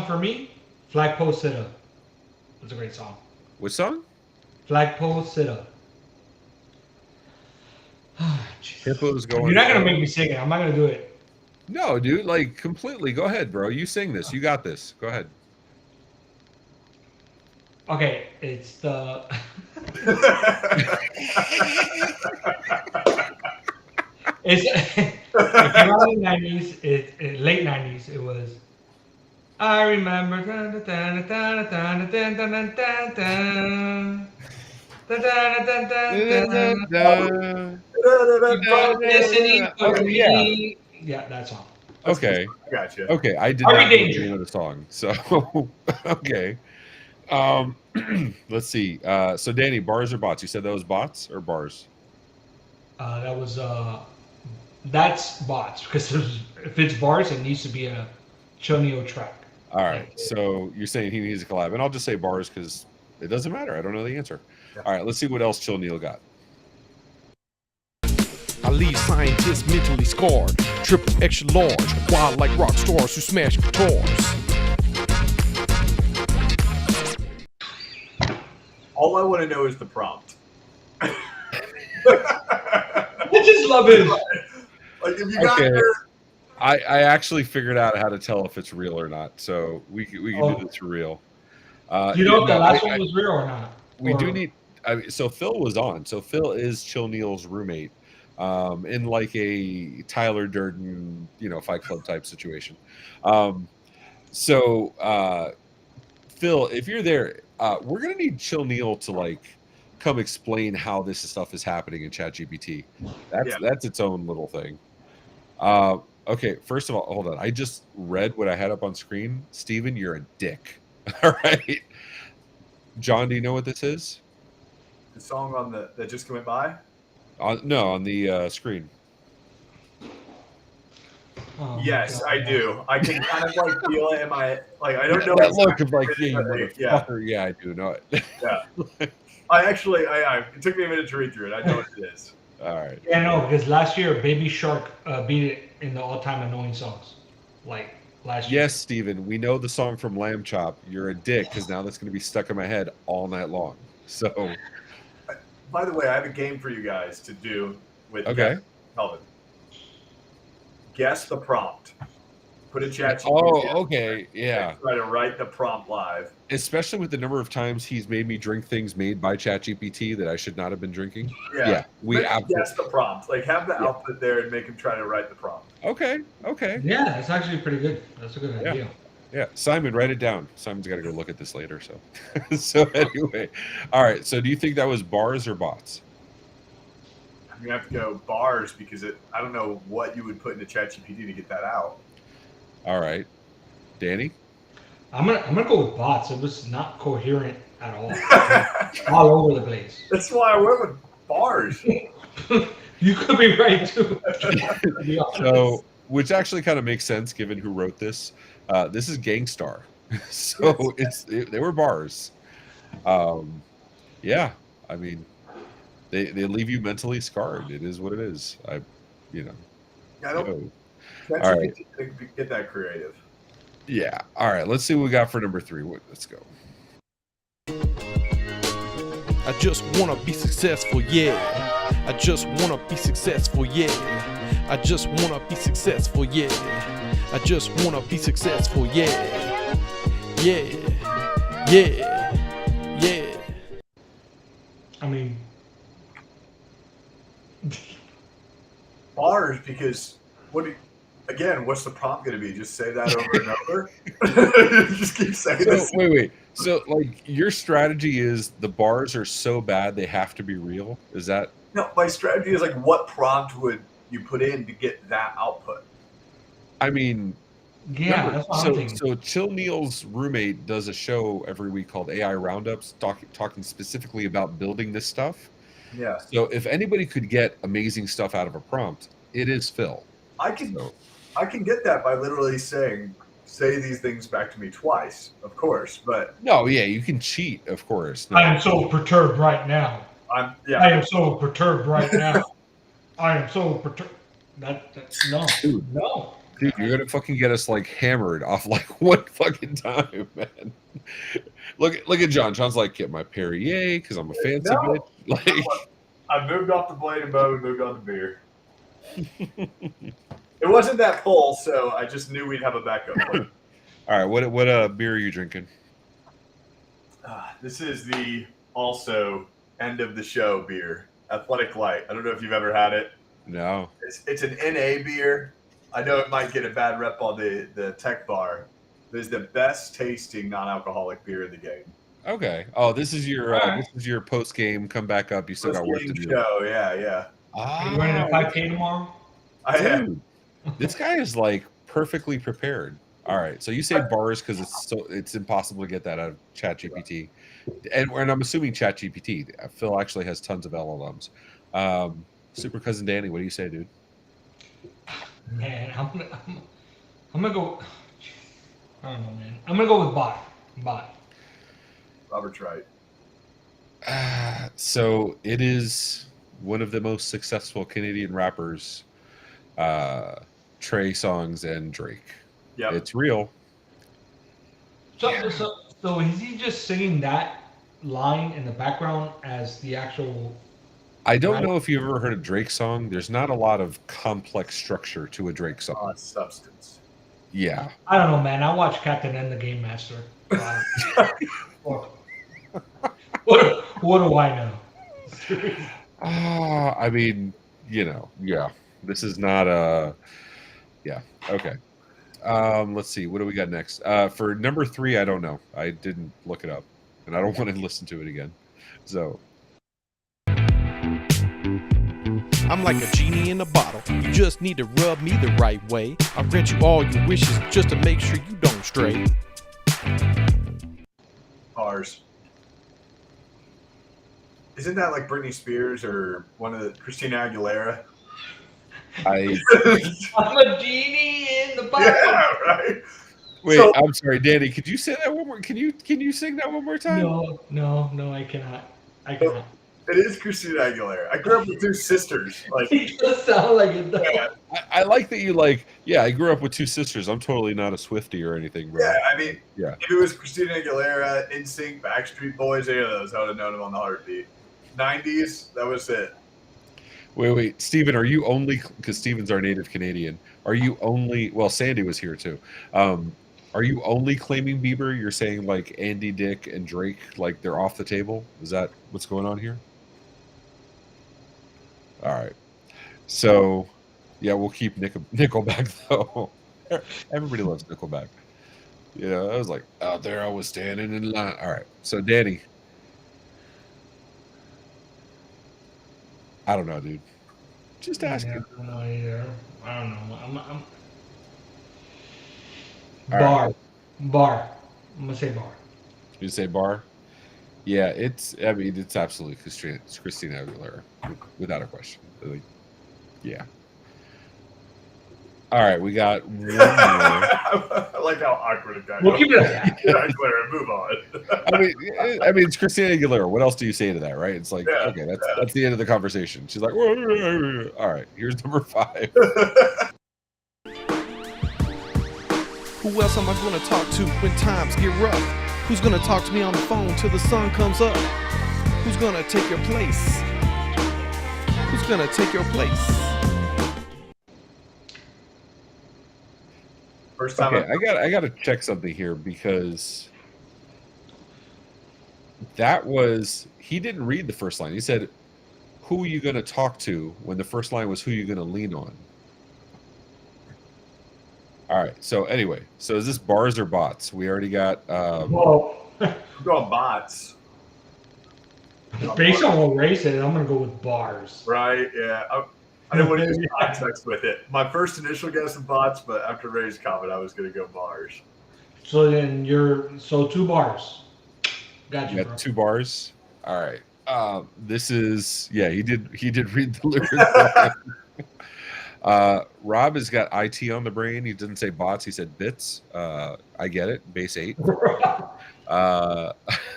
for me. Flagpole Sit Up. That's a great song. which song? Flagpole Sit Up. Hippos going. You're not gonna make me sing it. I'm not gonna do it. No, dude, like completely. Go ahead, bro. You sing this. You got this. Go ahead. Okay, it's the. It came out in the 90s. Late 90s. It was. I remember. Listening for me. Yeah, that song. Okay. I got you. Okay, I did Harvey not know the Danger. name of the song. So okay. Let's see. So Danny, bars or bots? You said that was bots or bars? That was that's bots because if it's bars, it needs to be a Chonio track. All right. So you're saying he needs a collab, and I'll just say bars because it doesn't matter. I don't know the answer. Yeah. All right. Let's see what else Chill Neil got. I leave scientists mentally scarred, triple extra large, wild like rock stars who smash guitars. All I want to know is the prompt. I just love it. Like if you got Okay. your I actually figured out how to tell if it's real or not. So we can do this for real. Do you know if the last one was real or not? We Or- do need. So Phil was on. So Phil is Chill Neil's roommate, in like a Tyler Durden, Fight Club type situation. So Phil, if you're there, we're gonna need Chill Neil to like come explain how this stuff is happening in ChatGPT. That's its own little thing. Okay, first of all, hold on. I just read what I had up on screen. Steven, you're a dick. All right. John, do you know what this is? the song on that just went by. No, on the screen. Oh, Yes, God. I do. I can kind of like feel it in my I don't know That exactly look of like, what yeah, you it is, but motherfucker. Yeah, I do know it. it took me a minute to read through it. I know what it is. All right. Yeah, no, because last year Baby Shark beat it in the all-time annoying songs. Like last year. Yes, Steven, we know the song from Lamb Chop. You're a dick because now that's going to be stuck in my head all night long. So, By the way, I have a game for you guys to do with okay. Melvin. Guess the prompt. Put a chat. Oh, okay. Yeah. Try to write the prompt live. Especially with the number of times he's made me drink things made by ChatGPT that I should not have been drinking. Yeah. We guess the prompt. Like have the output there and make him try to write the prompt. Okay. Yeah, that's actually pretty good. That's a good idea. Yeah, Simon, write it down. Simon's got to go look at this later. So, so anyway, all right. So, do you think that was bars or bots? I'm gonna have to go bars because I don't know what you would put into ChatGPT to get that out. All right, Danny. I'm gonna go with bots. It was not coherent at all. All over the place. That's why I went with bars. You could be right too. To be honest. So, which actually kind of makes sense given who wrote this. This is Gangstar, so they were bars. Yeah, I mean, they leave you mentally scarred. It is what it is. I don't. Yo. ChatGPT All right. didn't get that creative. Yeah. All right. Let's see what we got for number 3. Let's go. I just wanna be successful, yeah. I just wanna be successful, yeah. I just wanna be successful, yeah. I just wanna be successful, yeah. Yeah. Yeah. Yeah. I mean, Bars because what's the prompt going to be? Just say that over and over. Just keep saying So, this. wait. So, like, your strategy is the bars are so bad they have to be real. Is that? No, my strategy is like, what prompt would you put in to get that output? I mean, yeah, that's what I'm thinking. So Chill Neil's roommate does a show every week called AI Roundups, talking specifically about building this stuff. Yeah. So if anybody could get amazing stuff out of a prompt, it is Phil. I can get that by literally saying, say these things back to me twice, of course. But no, yeah, you can cheat, of course. No. I am so perturbed right now. I am so perturbed right now. I am so perturbed. No. Dude, no. Dude, you're gonna fucking get us like hammered off like one fucking time, man. Look at John. John's like, get my Perrier because I'm a fancy bitch. Like, I moved off the blade and bow and moved on to beer. It wasn't that full, so I just knew we'd have a backup. All right, what beer are you drinking? This is the also end of the show beer, Athletic Light. I don't know if you've ever had it. No. It's an NA beer. I know it might get a bad rep on the tech bar. But it's the best tasting non-alcoholic beer in the game. Okay. Oh, this is your post game. Come back up. You still got work to do. Show. Yeah. Are you running a 5K tomorrow? I am. This guy is like perfectly prepared. All right. So you say bars because it's impossible to get that out of ChatGPT, and I'm assuming ChatGPT. Phil actually has tons of LLMs. Super cousin Danny, what do you say, dude? Man, I'm gonna go. I don't know, man. I'm gonna go with bot. Robert's right. So it is one of the most successful Canadian rappers, Trey Songz and Drake. Yeah, it's real. So is he just singing that line in the background as the actual? I don't know if you've ever heard a Drake song. There's not a lot of complex structure to a Drake song. Substance. Yeah. I don't know, man. I watched Captain and the Game Master. What do I know? I mean, yeah. This is not a. Yeah. Okay. Let's see. What do we got next? For number 3, I don't know. I didn't look it up, and I don't want to listen to it again. So. I'm like a genie in a bottle. You just need to rub me the right way. I'll grant you all your wishes just to make sure you don't stray. Bars. Isn't that like Britney Spears or one of the Christina Aguilera? I'm a genie in the bottle. Yeah, right. Wait, I'm sorry, Danny. Could you say that one more? Can you sing that one more time? No, I cannot. I cannot. It is Christina Aguilera. I grew up with 2 sisters. Like, it does sound like it does. Yeah. I like that you like. Yeah, I grew up with 2 sisters. I'm totally not a Swiftie or anything, bro. Yeah, I mean, if it was Christina Aguilera, NSYNC, Backstreet Boys, any of those, I would have known them on the heartbeat. 90s, that was it. Wait, Steven, are you only, because Steven's our native Canadian, are you only, well, Sandy was here too. Are you only claiming Bieber? You're saying like Andy, Dick, and Drake, like they're off the table? Is that what's going on here? All right. So, yeah, we'll keep Nickelback though. Everybody loves Nickelback. You know, I was like, out there, I was standing in line. All right, so Danny, I don't know, dude. Just asking. Yeah, I don't know. All right, Bar. Bar. I'm gonna say bar. you say bar? Yeah, it's. I mean, it's absolutely Christina Aguilera, without a question. Like, yeah. All right, we got one more. I like how awkward it got. We'll keep it at that. Yeah, Claire, move on. I mean, it's Christina Aguilera. What else do you say to that, right? It's like, Yeah, okay, that's the end of the conversation. She's like, all right, here's number 5. Who else am I gonna talk to when times get rough? Who's gonna talk to me on the phone till the sun comes up? Who's gonna take your place? Who's gonna take your place? First time. Okay, I got to check something here because that was he didn't read the first line. He said, "Who are you going to talk to?" When the first line was, "Who are you going to lean on?" All right. So anyway, so is this bars or bots? We already got. Well, I'm going bots. based on what Ray said, I'm gonna go with bars. Right? Yeah. I didn't want to use context with it. My first initial guess was bots, but after Ray's comment, I was going to go bars. So then so 2 bars. Got you, You bro. got 2 bars. All right. This is he did read the lyrics. Rob has got IT on the brain. He didn't say bots. He said bits. I get it. Base 8.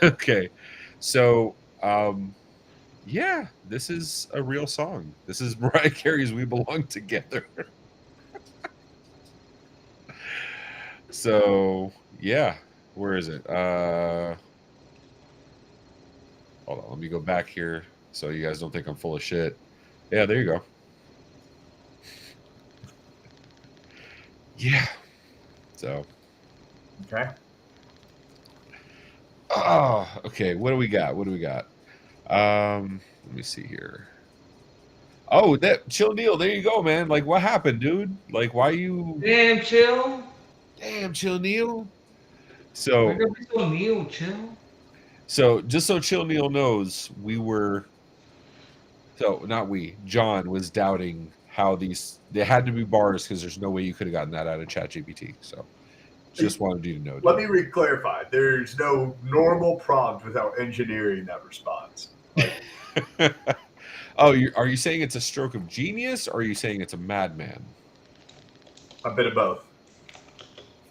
Okay. So, yeah, this is a real song. This is Mariah Carey's "We Belong Together." So, yeah, where is it? Hold on, let me go back here so you guys don't think I'm full of shit. Yeah, there you go. Yeah. So. Okay. Oh, okay. What do we got? Let me see here. Oh, that Chill Neil. There you go, man. Like, what happened, dude? Like, why you? Damn, chill. Damn, Chill Neil. So, Why gotta be so Neil, chill? so just so Chill Neil knows, not we. John was doubting how they had to be bars because there's no way you could have gotten that out of ChatGPT. So, just wanted you to know. Let me re-clarify. There's no normal prompt without engineering that response. Like, Oh, are you saying it's a stroke of genius, or are you saying it's a madman? a bit of both.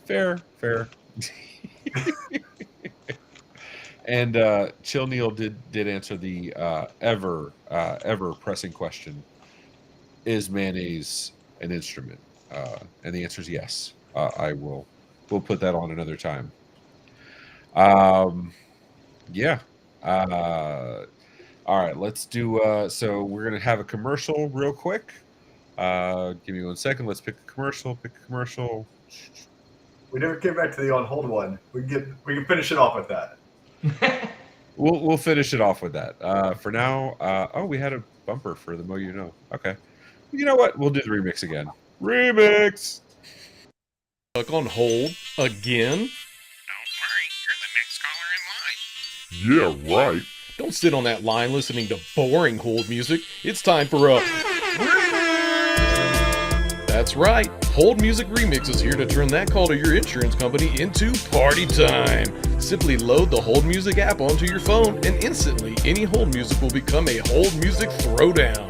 Fair. And Chill Neil did answer the ever pressing question: is mayonnaise an instrument? And the answer is yes. We'll put that on another time. Yeah. All right, let's do. So we're gonna have a commercial real quick. Give me 1 second. Let's pick a commercial. We never came back to the on hold one. We can finish it off with that. We'll finish it off with that. For now, we had a bumper for the Mo You Know. Okay. You know what? We'll do the remix again. Remix. Stuck on hold again? Yeah, right. Don't sit on that line listening to boring hold music. It's time for a That's right. Hold Music Remix is here to turn that call to your insurance company into party time. Simply load the Hold Music app onto your phone and instantly any hold music will become a Hold Music throwdown.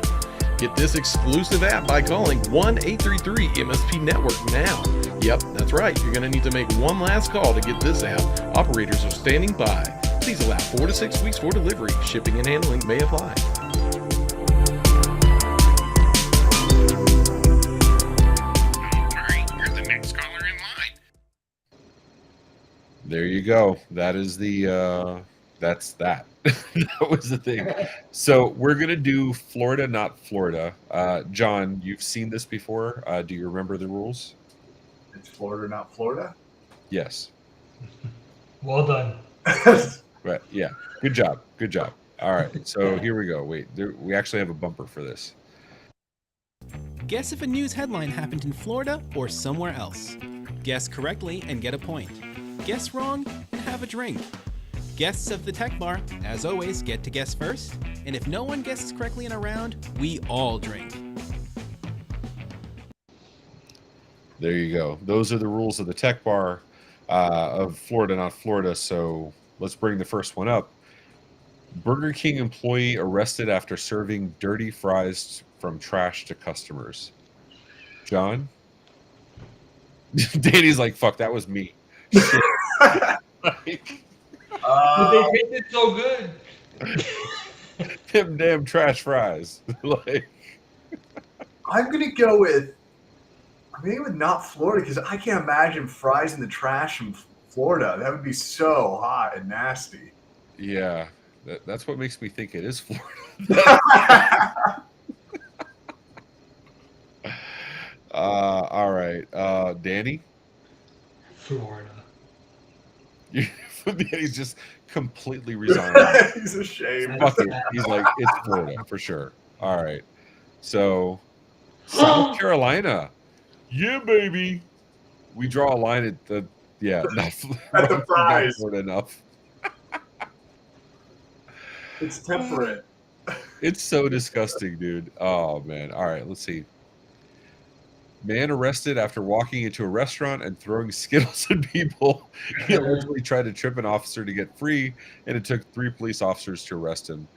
Get this exclusive app by calling 1-833-MSP-NETWORK now. Yep, that's right. You're going to need to make one last call to get this app. Operators are standing by. Please allow 4 to 6 weeks for delivery. Shipping and handling may apply. There you go. That is the that's that. That was the thing. So we're gonna do Florida, not Florida. John, you've seen this before. Do you remember the rules? It's Florida, not Florida. Yes. Well done. Right. Yeah. Good job. All right. So here we go. Wait, we actually have a bumper for this. Guess if a news headline happened in Florida or somewhere else. Guess correctly and get a point. guess wrong, and have a drink. Guests of the Tech Bar, as always, get to guess first, and if no one guesses correctly in a round, we all drink. There you go. Those are the rules of the Tech Bar of Florida, not Florida. So let's bring the first one up. Burger King employee arrested after serving dirty fries from trash to customers. John? Danny's like, fuck, that was me. Shit. Like, But they tasted so good. them damn trash fries. Like, I'm gonna go with maybe with not Florida because I can't imagine fries in the trash from Florida. That would be so hot and nasty. yeah, that's what makes me think it is Florida. All right, Danny. Florida. Danny's just completely resigned. He's ashamed. Fuck it. He's like, it's Florida for sure. All right, so South Carolina. Yeah, baby. We draw a line at the not the fries. Florida enough. It's temperate. It's so disgusting, dude. Oh man. All right, let's see. Man arrested after walking into a restaurant and throwing Skittles at people. He allegedly tried to trip an officer to get free, and it took 3 police officers to arrest him.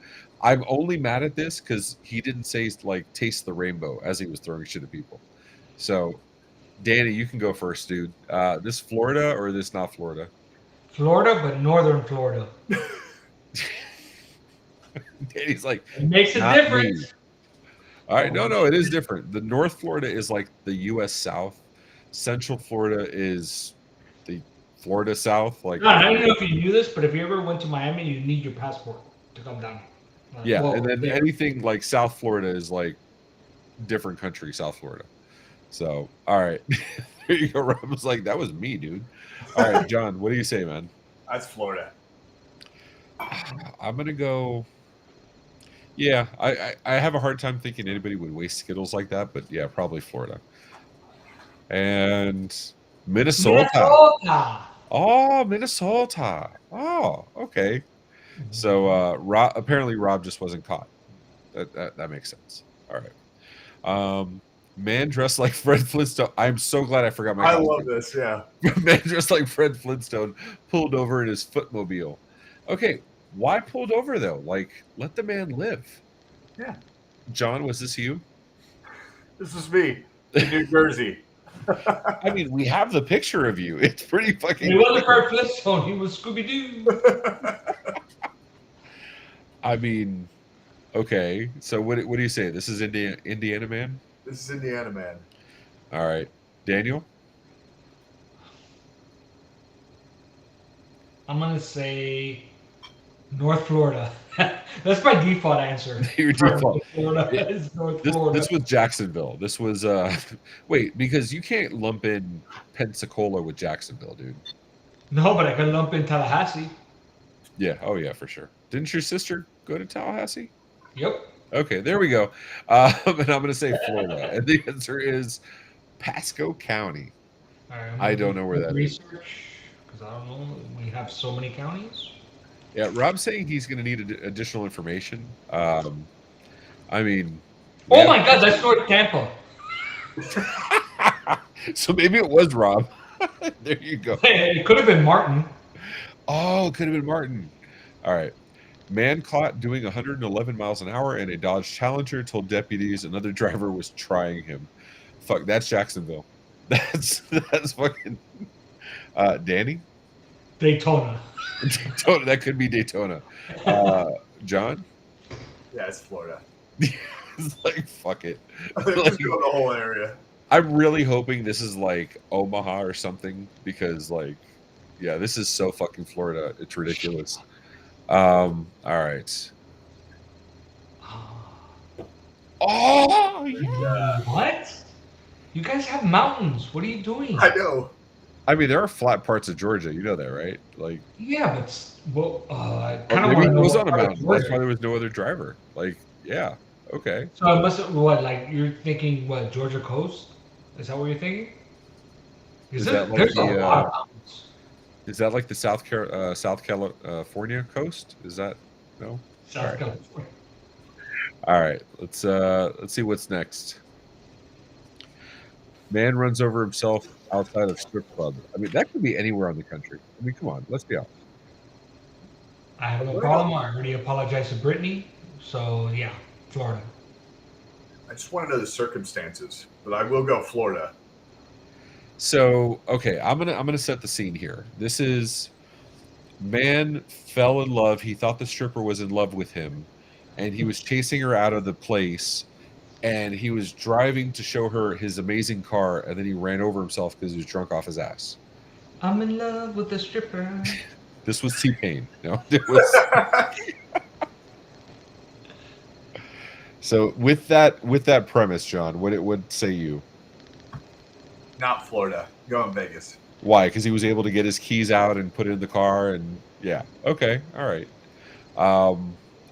I'm only mad at this because he didn't say like taste the rainbow as he was throwing shit at people. So, Danny, you can go first, dude. This Florida or this not Florida? Florida, but northern Florida. Danny's like, It makes a not difference. me. All right, no, it is different. The North Florida is like the U.S. South. Central Florida is the Florida South. Like, I don't know if you knew this, but if you ever went to Miami, you need your passport to come down. yeah, Well, and then there. anything like South Florida is like different country, South Florida. So, all right, there you go. Rob was like, that was me, dude. All right, John, what do you say, man? That's Florida. I'm gonna go. Yeah, I have a hard time thinking anybody would waste Skittles like that, but yeah, probably Florida. And Minnesota. Oh, Minnesota. Oh, okay. So apparently Rob just wasn't caught. That makes sense. All right. Man dressed like Fred Flintstone. I'm so glad I forgot my. I love this. Yeah. Man dressed like Fred Flintstone pulled over in his footmobile. Okay, why pulled over though? Like, let the man live. Yeah. John, was this you? This is me in New Jersey. I mean, we have the picture of you. It's pretty fucking. He wasn't Fred Flintstone. He was Scooby Doo. I mean, okay. So what do you say? This is Indiana man? This is Indiana man. All right. Daniel? I'm going to say North Florida. That's my default answer. Your default. Florida is North Florida. This was Jacksonville. This was wait, because you can't lump in Pensacola with Jacksonville, dude. No, but I can lump in Tallahassee. Yeah. Oh yeah, for sure. Didn't your sister go to Tallahassee? Yep. Okay, there we go. And I'm going to say Florida. And the answer is Pasco County. All right, I don't know where that is. Because I don't know. We have so many counties. Yeah, Rob's saying he's going to need additional information. I mean... Oh my God, that's North Tampa. So maybe it was Rob. There you go. It could have been Martin. Oh, it could have been Martin. All right. Man caught doing 111 miles an hour in a Dodge Challenger told deputies another driver was trying him. Fuck, that's Jacksonville. That's fucking Danny? Daytona. Daytona. That could be Daytona. John? Yeah, it's Florida. It's like, fuck it. Just go the whole area. I'm really hoping this is like Omaha or something because, like, yeah, this is so fucking Florida. It's ridiculous. All right. Oh, yeah. What? You guys have mountains. What are you doing? I know. I mean, there are flat parts of Georgia. You know that, right? Like, Yeah, but I kind of maybe want it to know was what on a part of mountain. That's Georgia. why there was no other driver. Like, yeah, okay. So I must have, what, like, you're thinking, what, Georgia coast? Is that what you're thinking? Is There- that like there's the, a lot of mountains. Is that like the South California coast? Is that no? South Alright. California. All right, let's see what's next. Man runs over himself outside of strip club. I mean, that could be anywhere on the country. I mean, come on, let's be honest. I have no problem. I already apologized to Brittany. So yeah, Florida. I just want to know the circumstances, but I will go Florida. So, okay, I'm gonna set the scene here. This is man fell in love. He thought the stripper was in love with him, and he was chasing her out of the place. And he was driving to show her his amazing car, and then he ran over himself because he was drunk off his ass. I'm in love with the stripper. This was T-Pain. No, it was. So with that premise, John, what say you? Not Florida. Going Vegas. Why? Because he was able to get his keys out and put it in the car, and yeah, okay, all right.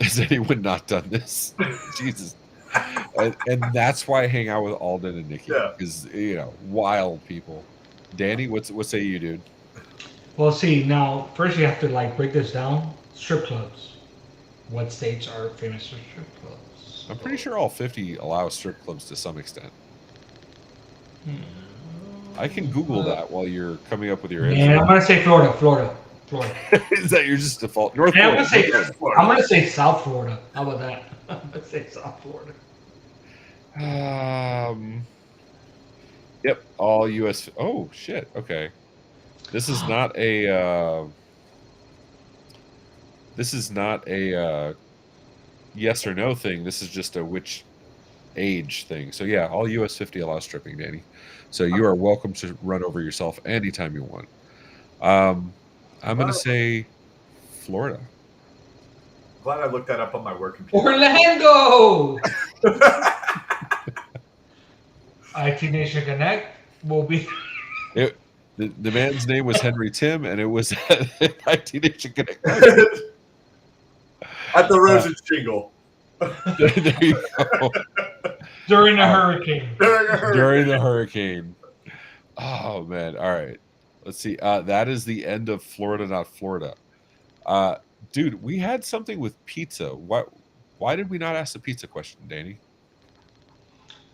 Has anyone not done this? Jesus. And that's why I hang out with Alden and Nikki, because wild people. Danny, what say you, dude? Well, see, now first you have to like break this down. Strip clubs. What states are famous for strip clubs? I'm pretty sure all 50 allow strip clubs to some extent. I can Google that while you're coming up with your answer. And I'm gonna say Florida. Florida. Is that your just default? North And Florida. I'm gonna say South Florida. How about that? I'm gonna say South Florida. Yep, all U.S. Oh shit. Okay, this is not a. This is not a yes or no thing. This is just a which age thing. So yeah, all U.S. 50 allows stripping, Danny. So you are welcome to run over yourself anytime you want. I'm gonna say Florida. Glad I looked that up on my work computer. Orlando. IT Nation Connect will be. The man's name was Henry Tim, and it was IT Nation Connect. At the Rosen Shingle. There you go. During the hurricane. During the hurricane. Oh man! All right, let's see. That is the end of Florida, not Florida. Dude, we had something with pizza. Why did we not ask the pizza question, Danny?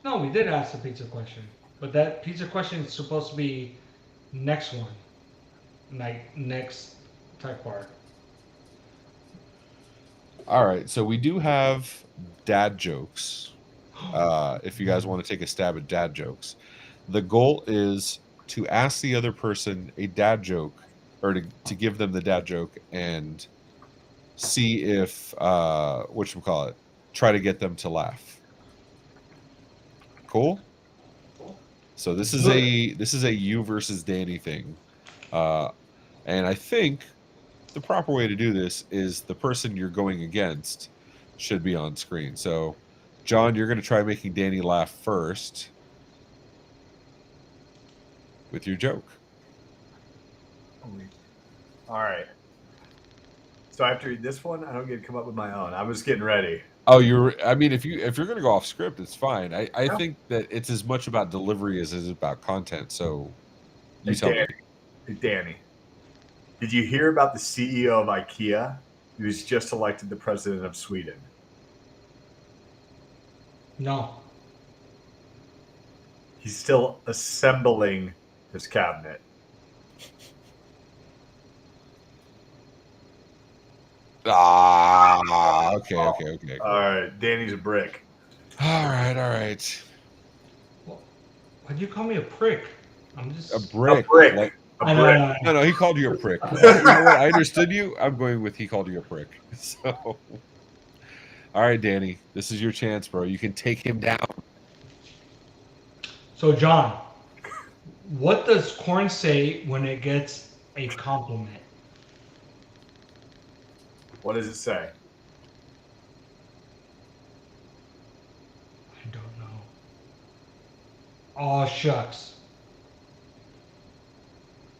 No, we did ask the pizza question, but that pizza question is supposed to be next one, like next tech bar. All right, so we do have dad jokes. If you guys want to take a stab at dad jokes, the goal is to ask the other person a dad joke, or to give them the dad joke and see if try to get them to laugh. Cool. So this is a you versus Danny thing, and I think the proper way to do this is the person you're going against should be on screen. So, John, you're going to try making Danny laugh first with your joke. All right. So I have to read this one. I don't get to come up with my own. I was getting ready. Oh, I mean, if you're going to go off script, it's fine. I think that it's as much about delivery as it is about content. So, you tell me. Hey, Danny, did you hear about the CEO of IKEA? He was just elected the president of Sweden. No. He's still assembling his cabinet. Okay. All right, Danny's a brick. All right. Why'd you call me a prick? I'm just a brick. A brick. Like, No, he called you a prick. You know what? I understood you. I'm going with he called you a prick. So, all right, Danny, this is your chance, bro. You can take him down. So, John, what does corn say when it gets a compliment? What does it say? I don't know. Oh, shucks.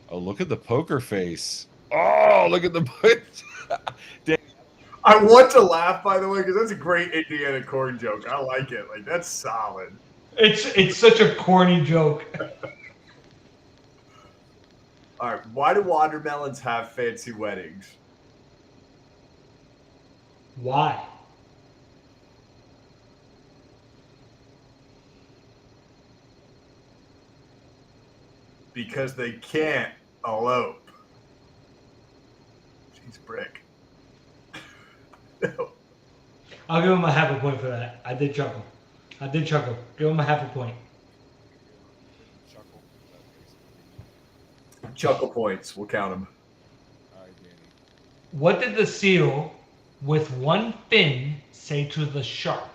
Oh, look at the poker face. Oh, look at the I want to laugh, by the way, because that's a great Indiana corn joke. I like it. Like, that's solid. It's such a corny joke. All right. Why do watermelons have fancy weddings? Why? Because they can't elope. Jeez, brick. I'll give him a half a point for that. I did chuckle. Give him a half a point. Chuckle points. We'll count them. All right, Danny. What did the seal with one fin say to the shark?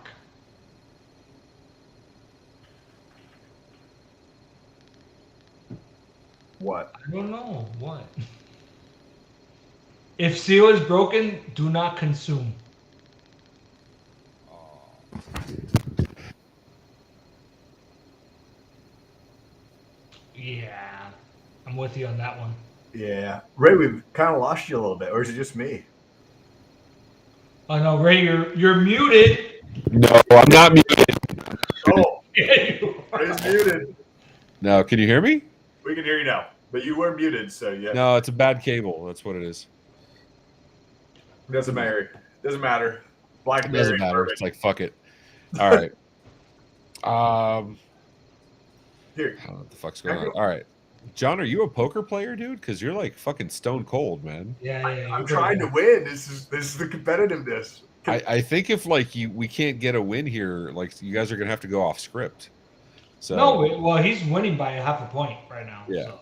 What? I don't know. What? If seal is broken, do not consume. Yeah, I'm with you on that one. Yeah. Ray, we've kind of lost you a little bit. Or is it just me? Oh no, Ray, you're muted. No, I'm not muted. Oh, Yeah, you are. Ray's muted. No, can you hear me? We can hear you now. But you were muted, so yeah. No, it's a bad cable. That's what it is. Doesn't matter. Doesn't matter. It Blackberry. doesn't matter. Perfect. It's like fuck it. All right. Here. I don't know what the fuck's going on. All right. John, are you a poker player, dude? Because you're like fucking stone cold, man. Yeah. I'm trying to win. This is the competitiveness. I think if like we can't get a win here, like you guys are gonna have to go off script. So No, well, he's winning by a half a point right now. Yeah. So.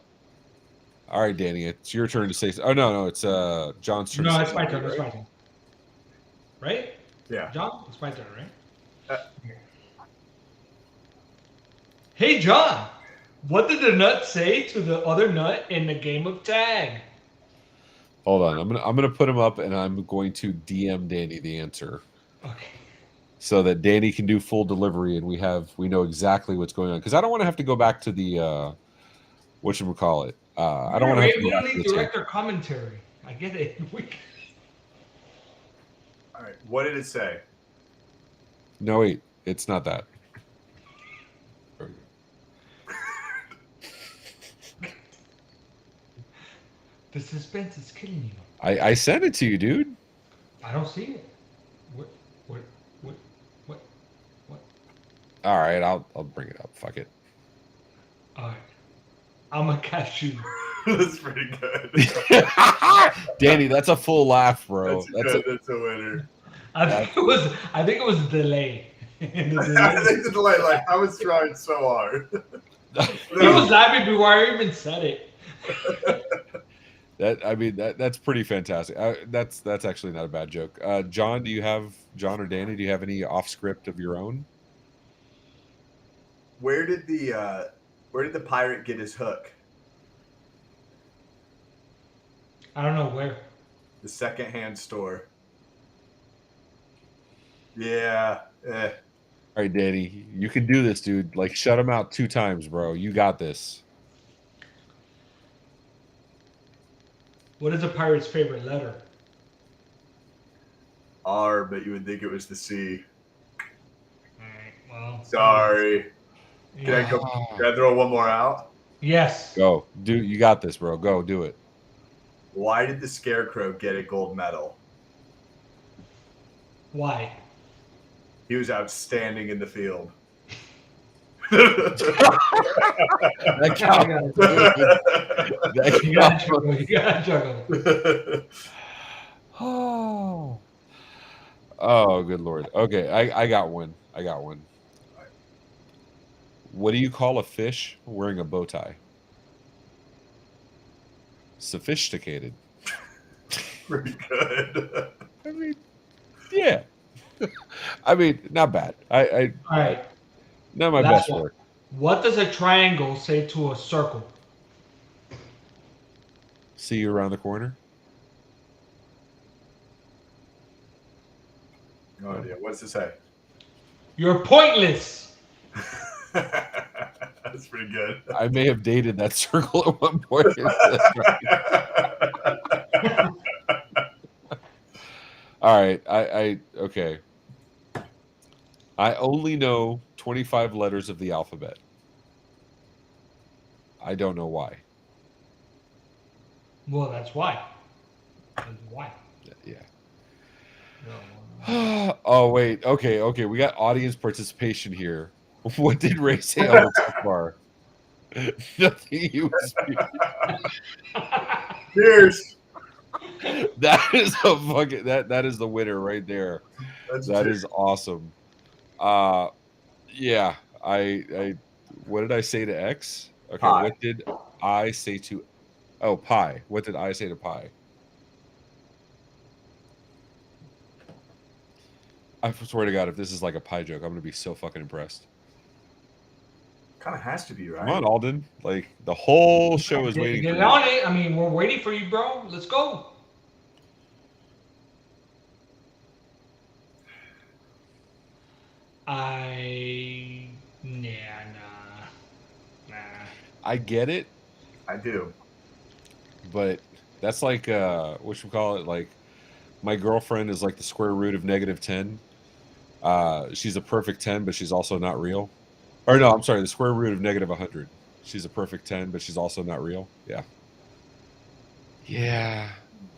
All right, Danny, it's your turn to say. Oh no, it's John's turn. No, to it's say my something, turn. It's right? my turn. Right? Yeah. John, it's my turn, right? Hey, John. What did the nut say to the other nut in the game of tag? Hold on, I'm gonna put him up, and I'm going to DM Danny the answer, Okay. so that Danny can do full delivery, and we know exactly what's going on. Because I don't want to have to go back to the whatchamacallit. I don't want to have to go We back don't to need the tape. director commentary. I get it. All right. What did it say? No, wait, it's not that. The suspense is killing you. I sent it to you, dude. I don't see it. What? All right, I'll bring it up. Fuck it. All right. I'm gonna catch you. That's pretty good. Danny, that's a full laugh, bro. That's a winner. I think it was a delay. I think the delay. Like I was trying so hard. He was laughing before I even said it. That's pretty fantastic. That's actually not a bad joke. John or Danny, do you have any off script of your own? Where did the pirate get his hook? I don't know where. The secondhand store. Yeah. All right, Danny, you can do this, dude. Like, shut him out 2 times, bro. You got this. What is a pirate's favorite letter? R, but you would think it was the C. All right. Well. Sorry. Can I Yeah. go? Can I throw one more out? Yes. Go. You got this, bro. Go do it. Why did the Scarecrow get a gold medal? Why? He was outstanding in the field. That counts. That You gotta counts. juggle. You gotta juggle. Oh, good lord. Okay, I got one. What do you call a fish wearing a bow tie? Sophisticated. Pretty good. I mean, yeah. I mean, not bad. All right. Not my Last best one. work. What does a triangle say to a circle? See you around the corner. No idea. What's it say? You're pointless. That's pretty good. I may have dated that circle at one point. All right. Okay. I only know 25 letters of the alphabet. I don't know why. Well, that's why. That's why. Yeah. No, Oh wait. Okay. We got audience participation here. What did Ray say on the tech bar? Nothing. He was. Cheers. That is a fucking that is the winner right there. That Cheers. is awesome. Yeah. I what did I say to X? Okay, Pi. what did I say to Pi? What did I say to Pi? I swear to God, if this is like a Pi joke, I'm gonna be so fucking impressed. Kind of has to be, right? Come on, Alden. Like the whole show is waiting Get for it on it. I mean, we're waiting for you, bro. Let's go. Nah. I get it, I do. but that's like what you call it? Like my girlfriend is like the square root of -10. She's a perfect 10, but she's also not real. Or no, I'm sorry, the square root of -100. She's a perfect 10, but she's also not real. Yeah. Yeah.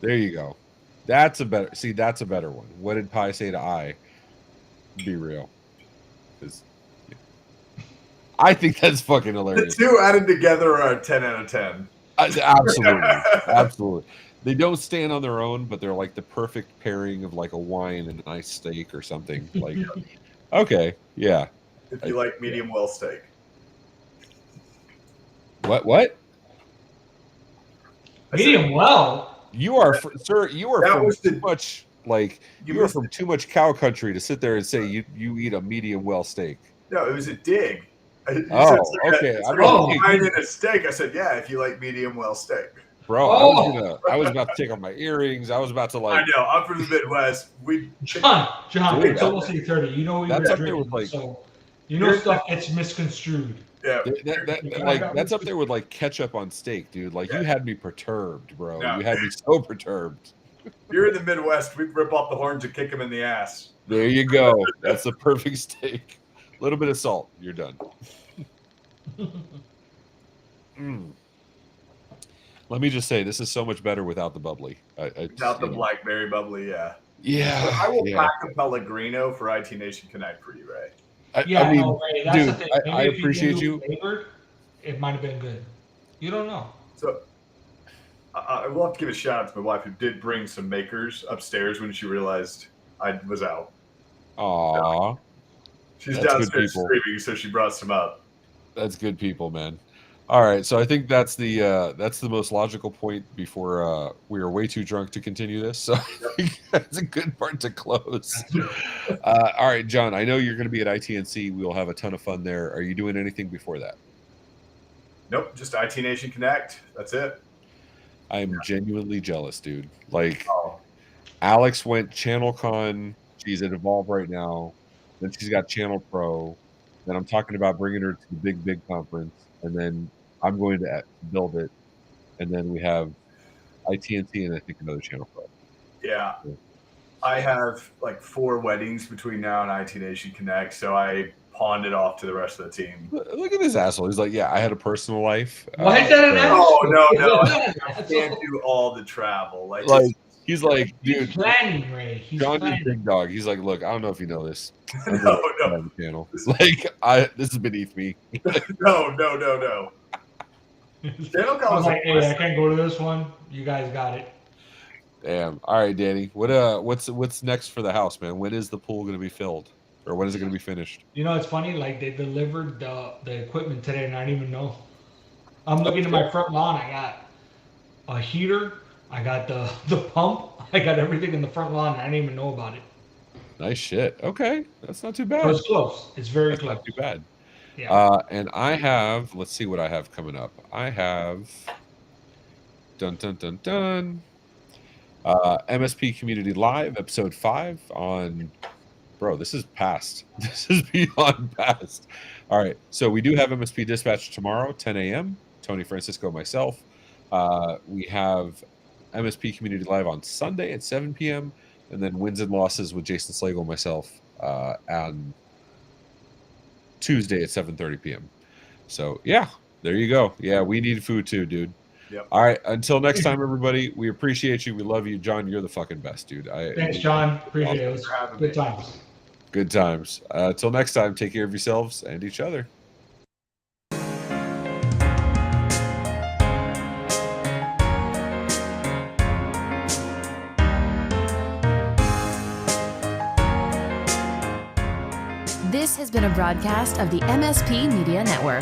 There you go. That's a better one. What did Pi say to I? Be real. Because I think that's fucking The hilarious. two added together are a 10 out of 10. Absolutely. Absolutely. They don't stand on their own, but they're like the perfect pairing of like a wine and a nice steak or something. Like, okay, yeah. If you like medium well steak. What? Medium well. You are, sir. You are That from was too much like You you are missed from too much cow country to sit there and say you eat a medium well steak. No, it was a dig. Oh, It's okay. It's I'm like like, a wine and a steak. I said, yeah, if you like medium well steak. bro, Oh. I was about to take off my earrings. I was about to like. I know. I'm from the Midwest. John, Dude, it's almost 8:30. You know we that's were up there drinking, with, like- so you know stuff gets misconstrued. Yeah. That's up there with like ketchup on steak, dude. Like you had me perturbed, bro. No. You had me so perturbed. You're in the Midwest. We'd rip off the horns and kick him in the ass. There you go. That's the perfect steak. A little bit of salt. You're done. Let me just say, this is so much better without the bubbly. Without the blackberry bubbly, yeah. Yeah. But I will pack a Pellegrino for IT Nation Connect for you, Ray. Yeah, no, Ray, that's dude, the thing. Maybe I if appreciate didn't do you. it flavored, it might have been good. You don't know. So I will have to give a shout out to my wife who did bring some makers upstairs when she realized I was out. Aw. She's That's good downstairs people. screaming, so she brought some up. That's good people, man. All right, so I think that's the most logical point before we are way too drunk to continue this. So I think that's a good part to close. All right, John, I know you're going to be at ITNC. We will have a ton of fun there. Are you doing anything before that? Nope, just IT Nation Connect. That's it. I am genuinely jealous, dude. Like, Alex went ChannelCon. She's at Evolve right now. Then she's got Channel Pro. Then I'm talking about bringing her to the big conference. And then I'm going to build it. And then we have ITNT and I think another Channel Pro. Yeah. I have like 4 weddings between now and IT Nation Connect, so I pawned it off to the rest of the team. Look at this asshole. He's like, yeah, I had a personal life. Why is that an asshole? No. I can't do all the travel. Like he's like, dude. He's planning, Ray. He's John planning. is big dog. He's like, look, I don't know if you know this. No. The channel. Like, this is beneath me. No. Channel I was like, hey, I can't go to this one. You guys got it. Damn. All right, Danny. What's next for the house, man? When is the pool going to be filled, or when is it going to be finished? You know, it's funny. Like they delivered the equipment today, and I didn't even know. I'm looking at my front lawn. I got a heater. I got the pump. I got everything in the front lawn, and I didn't even know about it. Nice shit. Okay, that's not too bad. It was close. It's very That's close. not too bad. Yeah. And I have. Let's see what I have coming up. I have. Dun. MSP Community Live, episode 5 on. Bro, this is past. This is beyond past. All right, so we do have MSP Dispatch tomorrow, 10 a.m. Tony Francisco, myself. We have MSP Community Live on Sunday at 7 p.m. and then Wins and Losses with Jason Slagle, myself, on Tuesday at 7:30 p.m. So yeah, there you go. Yeah, we need food too, dude. Yep. All right. Until next time, everybody. We appreciate you. We love you, John. You're the fucking best, dude. Thanks, John. Appreciate it. It was for having good me. times. Good times. Until next time, take care of yourselves and each other. This has been a broadcast of the MSP Media Network.